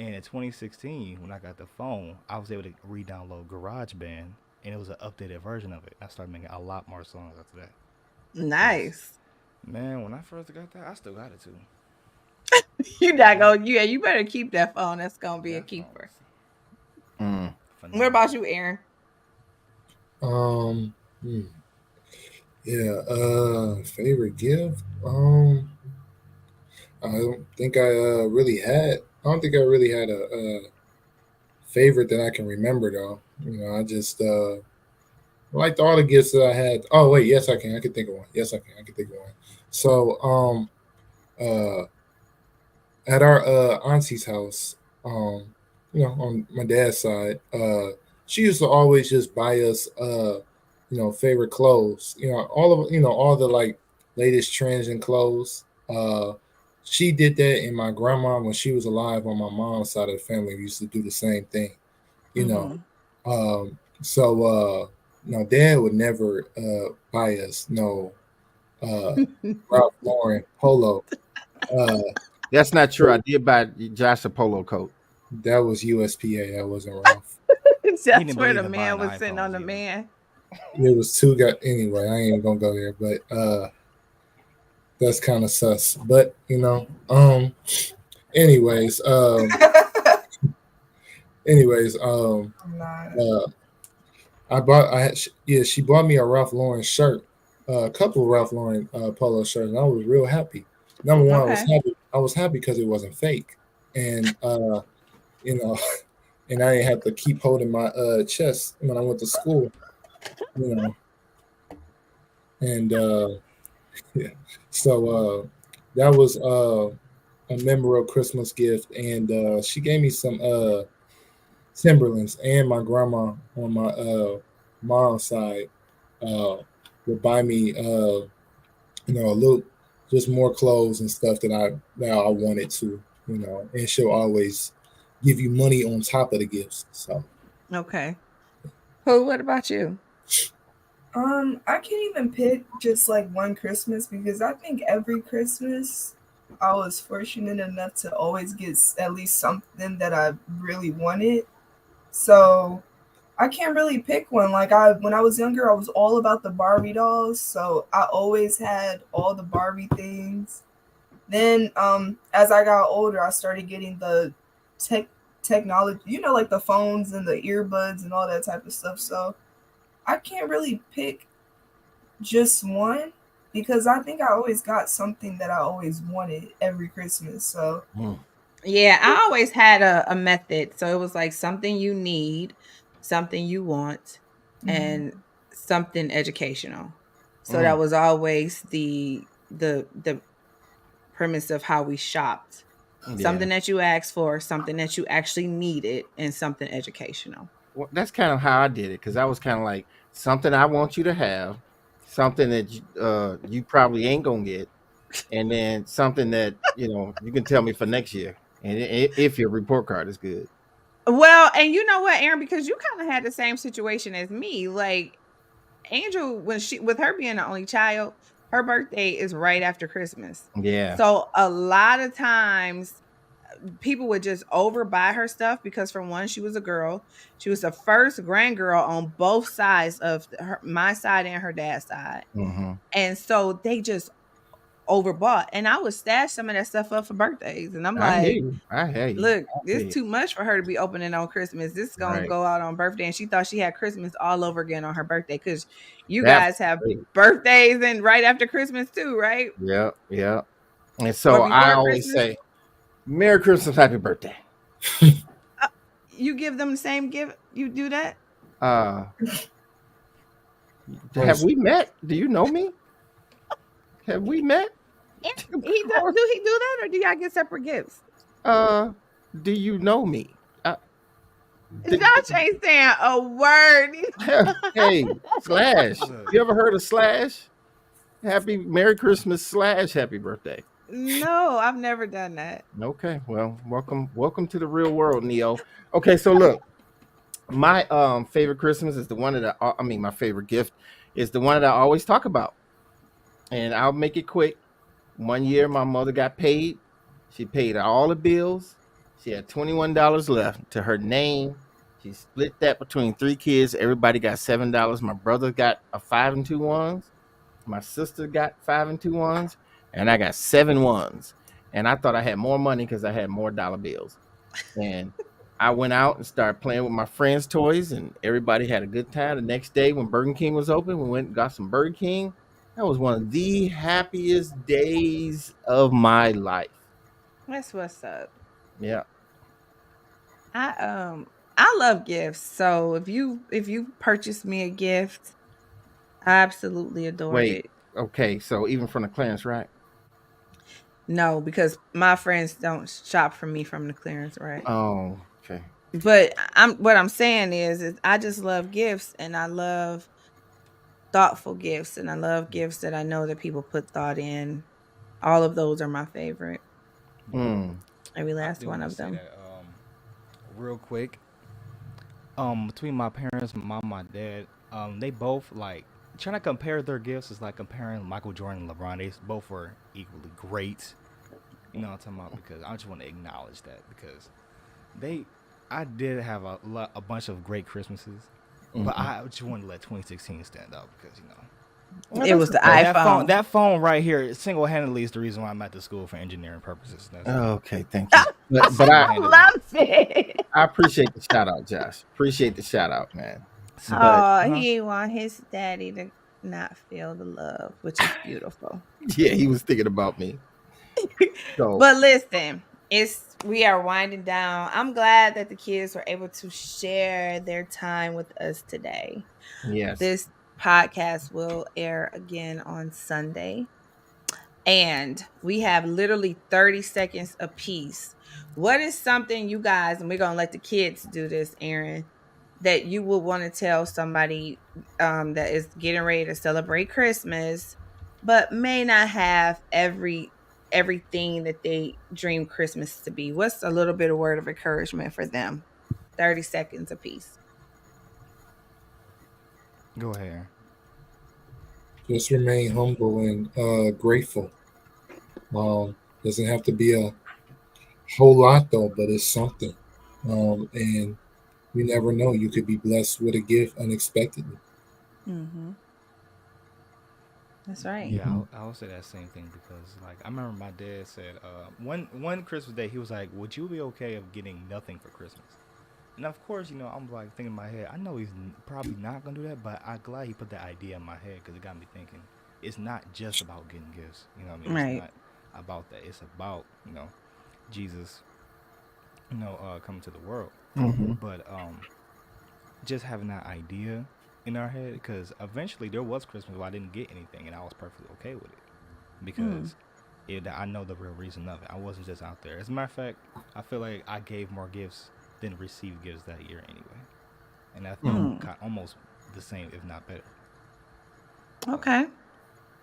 Speaker 5: And in 2016, when I got the phone, I was able to re-download GarageBand, and it was an updated version of it. I started making a lot more songs after that.
Speaker 1: Nice.
Speaker 5: Man, when I first got that, I still got it too.
Speaker 1: You not gonna, you better keep that phone. That's gonna be a
Speaker 5: That
Speaker 1: keeper.
Speaker 2: Mm.
Speaker 1: What about you, Aaron?
Speaker 4: Favorite gift. I don't think I really had. I don't think I really had a favorite that I can remember though. I just liked all the gifts that I had. Oh wait, yes I can. I can think of one. Yes I can. I can think of one. So uh, at our auntie's house, on my dad's side, she used to always just buy us favorite clothes. All the like latest trends in clothes. She did that, and my grandma, when she was alive on my mom's side of the family, we used to do the same thing. You know, Dad would never buy us no Ralph Lauren polo.
Speaker 2: That's not true. I did buy Josh a polo coat.
Speaker 4: That was USPA. That wasn't Ralph.
Speaker 1: That's where the man was sitting on the man.
Speaker 4: It was two guys. Anyway, I ain't even gonna go there, but that's kind of sus. But anyways, she bought me a Ralph Lauren shirt, a couple of Ralph Lauren polo shirts, and I was real happy. Number one, I was happy because it wasn't fake, and and I didn't have to keep holding my chest when I went to school, and yeah. So that was a memorable Christmas gift, and she gave me some Timberlands, and my grandma on my mom's side would buy me a little just more clothes and stuff that I wanted to, and she'll always give you money on top of the gifts. So
Speaker 1: okay. Who? What about you?
Speaker 3: I can't even pick just like one Christmas because I think every Christmas I was fortunate enough to always get at least something that I really wanted. So I can't really pick one. Like when I was younger, I was all about the Barbie dolls, so I always had all the Barbie things. Then as I got older, I started getting the technology, like the phones and the earbuds and all that type of stuff. So I can't really pick just one because I think I always got something that I always wanted every Christmas. So
Speaker 1: Yeah, I always had a method. So it was like something you need, something you want, and something educational. So that was always the premise of how we shopped. Something that you asked for, something that you actually needed, and something educational.
Speaker 2: Well, that's kind of how I did it because I was kind of like something I want you to have, something that you probably ain't gonna get, and then something that you can tell me for next year, and if your report card is good.
Speaker 1: Well, and you know what, Aaron, because you kind of had the same situation as me. Like Angel, with her being the only child, her birthday is right after Christmas.
Speaker 2: Yeah.
Speaker 1: So a lot of times people would just overbuy her stuff because, for one, she was a girl. She was the first grandgirl on both sides of my side and her dad's side.
Speaker 2: Mm-hmm.
Speaker 1: And so they just overbought. And I would stash some of that stuff up for birthdays. And I'm
Speaker 2: I
Speaker 1: like,
Speaker 2: hear you.
Speaker 1: look, this is too much for her to be opening on Christmas. This is going to go out on birthday. And she thought she had Christmas all over again on her birthday because you guys have birthdays and right after Christmas too, right?
Speaker 2: Yeah. And so I always say, Merry Christmas, Happy Birthday.
Speaker 1: You give them the same gift? You do that?
Speaker 2: Have we met? Do you know me? Have we met?
Speaker 1: Do he do that, or do y'all get separate gifts?
Speaker 2: Do you know me?
Speaker 1: Josh ain't saying a word.
Speaker 2: Hey, Slash. You ever heard of Slash? Merry Christmas / Happy Birthday.
Speaker 1: No, I've never done that.
Speaker 2: Okay, well, welcome to the real world, Neo. Okay, so look, my favorite Christmas is the one that my favorite gift is the one that I always talk about, and I'll make it quick. One year, my mother got paid. She paid all the bills. She had $21 left to her name. She split that between 3 kids. Everybody got $7. My brother got a 5 and 2 ones. My sister got 5 and 2 ones. And I got 7 ones. And I thought I had more money because I had more dollar bills. And I went out and started playing with my friends' toys, and everybody had a good time. The next day when Burger King was open, we went and got some Burger King. That was one of the happiest days of my life.
Speaker 1: That's what's up.
Speaker 2: Yeah.
Speaker 1: I love gifts. So if you purchase me a gift, I absolutely adore it.
Speaker 2: Okay, so even from the clearance rack?
Speaker 1: No, because my friends don't shop for me from the clearance rack.
Speaker 2: Oh, okay.
Speaker 1: But what I'm saying is I just love gifts, and I love thoughtful gifts, and I love gifts that I know that people put thought in. All of those are my favorite. Every last one of them.
Speaker 5: Real quick, between my parents, my mom, my dad, they both like trying to compare their gifts is like comparing Michael Jordan and LeBron. They both were equally great. You know what I'm talking about? Because I just want to acknowledge that because I did have a bunch of great Christmases, but I just wanted to let 2016 stand out because
Speaker 1: it was the iPhone.
Speaker 5: That phone right here single-handedly is the reason why I'm at the school for engineering purposes.
Speaker 2: Okay, thank you. But
Speaker 1: I love it.
Speaker 2: I appreciate the shout out, Josh. Appreciate the shout out, man.
Speaker 1: He want his daddy to not feel the love, which is beautiful.
Speaker 2: Yeah, he was thinking about me.
Speaker 1: But listen, we are winding down. I'm glad that the kids were able to share their time with us today.
Speaker 2: Yes.
Speaker 1: This podcast will air again on Sunday. And we have literally 30 seconds apiece. What is something you guys, and we're going to let the kids do this, Aaron, that you would want to tell somebody that is getting ready to celebrate Christmas, but may not have everything that they dream Christmas to be? What's a little bit of word of encouragement for them? 30 seconds apiece.
Speaker 5: Go ahead.
Speaker 4: Just remain humble and grateful. Doesn't have to be a whole lot though, but it's something. And you never know. You could be blessed with a gift unexpectedly.
Speaker 1: Mm-hmm. That's right.
Speaker 5: Yeah, I'll say that same thing because, like, I remember my dad said one Christmas day he was like, "Would you be okay of getting nothing for Christmas?" And of course, I'm like thinking in my head, I know he's probably not gonna do that, but I'm glad he put that idea in my head because it got me thinking. It's not just about getting gifts, you know what I mean?
Speaker 1: Right.
Speaker 5: It's not about that. It's about Jesus, coming to the world.
Speaker 2: Mm-hmm.
Speaker 5: But just having that idea in our head, because eventually there was Christmas where I didn't get anything, and I was perfectly okay with it because I know the real reason of it. I wasn't just out there. As a matter of fact, I feel like I gave more gifts than received gifts that year anyway, and I think almost the same, if not better.
Speaker 1: Okay.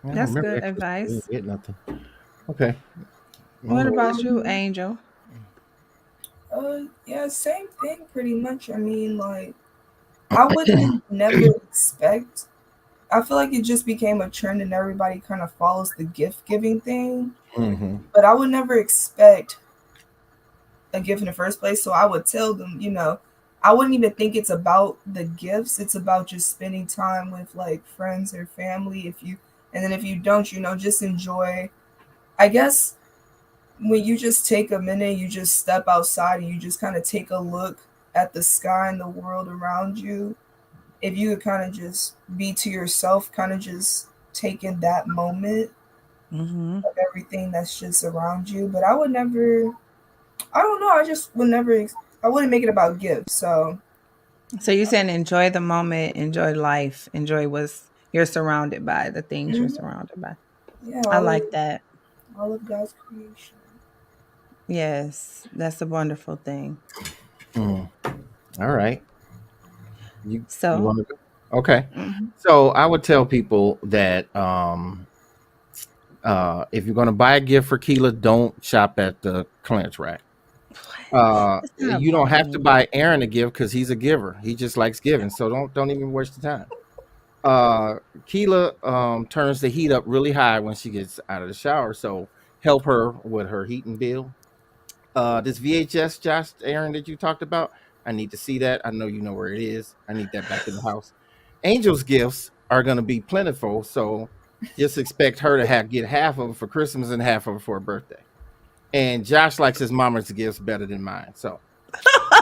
Speaker 2: I
Speaker 1: That's
Speaker 2: remember
Speaker 1: good
Speaker 2: that Christmas, I
Speaker 1: advice.
Speaker 2: didn't get nothing. Okay.
Speaker 1: What about you, Angel?
Speaker 3: Yeah, same thing pretty much. I mean, like, I would never expect. I feel like it just became a trend and everybody kind of follows the gift giving thing.
Speaker 2: Mm-hmm.
Speaker 3: But I would never expect a gift in the first place. So I would tell them, I wouldn't even think it's about the gifts. It's about just spending time with like friends or family. And then if you don't, just enjoy. I guess when you just take a minute, you just step outside and you just kind of take a look at the sky and the world around you. If you could kind of just be to yourself, kind of just take in that moment
Speaker 1: Mm-hmm.
Speaker 3: of everything that's just around you. But I would never, I don't know, I just would never, I wouldn't make it about gifts. So
Speaker 1: you're saying enjoy the moment, enjoy life, enjoy what's you're surrounded by, the things you're surrounded by.
Speaker 3: yeah,
Speaker 1: I like that.
Speaker 3: all of God's creation.
Speaker 1: Yes, that's a wonderful thing.
Speaker 2: All right. You
Speaker 1: So,
Speaker 2: want to go? Okay.
Speaker 1: mhm.
Speaker 2: So I would tell people that if you're going to buy a gift for Keela, don't shop at the clearance rack.
Speaker 1: That's not
Speaker 2: You don't have to
Speaker 1: buying.
Speaker 2: buy Aaron a gift because he's a giver. He just likes giving. So don't even waste the time. Keela turns the heat up really high when she gets out of the shower. So help her with her heating bill. This VHS, Josh, Aaron, that you talked about, I need to see that. I know you know where it is. I need that back in the house. Angel's gifts are going to be plentiful, so just expect her to get half of it for Christmas and half of it for her birthday. And Josh likes his mama's gifts better than mine, so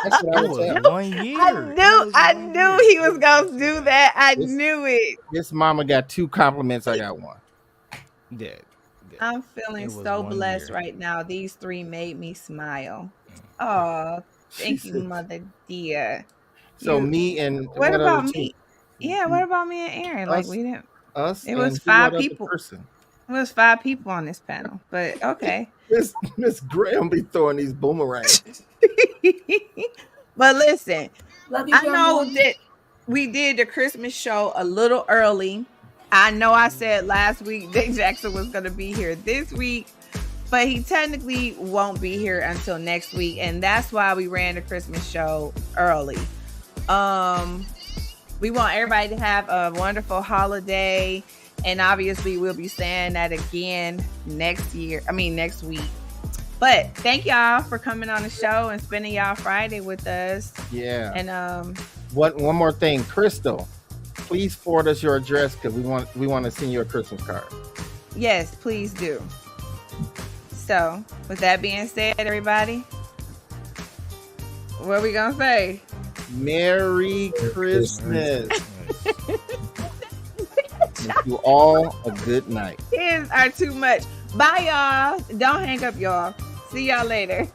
Speaker 2: that's what I
Speaker 5: It
Speaker 2: would
Speaker 5: was
Speaker 2: tell.
Speaker 5: 1 year.
Speaker 1: I knew he was gonna do that. I
Speaker 2: This-
Speaker 1: knew it.
Speaker 2: This mama got 2 compliments. I got 1.
Speaker 5: Yeah.
Speaker 1: I'm feeling
Speaker 5: It was
Speaker 1: so
Speaker 5: 1
Speaker 1: blessed
Speaker 5: year.
Speaker 1: right now. These 3 made me smile. Oh, thank you, mother dear.
Speaker 2: So
Speaker 1: You-
Speaker 2: me and
Speaker 1: What
Speaker 2: other
Speaker 1: about
Speaker 2: two?
Speaker 1: me? Yeah, what about me and Aaron? Like
Speaker 2: Us.
Speaker 1: we didn't.
Speaker 2: Us.
Speaker 1: It was
Speaker 2: and
Speaker 1: 5
Speaker 2: what other
Speaker 1: people.
Speaker 2: person?
Speaker 1: It was 5 people on this panel, but okay.
Speaker 2: Miss Graham be throwing these boomerangs.
Speaker 1: But listen,
Speaker 3: Love you,
Speaker 1: I know
Speaker 3: Grandma.
Speaker 1: that we did the Christmas show a little early. I know I said last week Jay Jackson was going to be here this week, but he technically won't be here until next week, and that's why we ran the Christmas show early. We want everybody to have a wonderful holiday, and obviously we'll be saying that again next week. But thank y'all for coming on the show and spending y'all Friday with us.
Speaker 2: Yeah.
Speaker 1: And
Speaker 2: One more thing, Crystal, please forward us your address because we want to send you a Christmas card.
Speaker 1: yes, please do. So, with that being said, everybody, what are we gonna say?
Speaker 2: Merry Christmas. Wish you all a good night.
Speaker 1: Kids are too much. Bye, y'all. Don't hang up, y'all. See y'all later.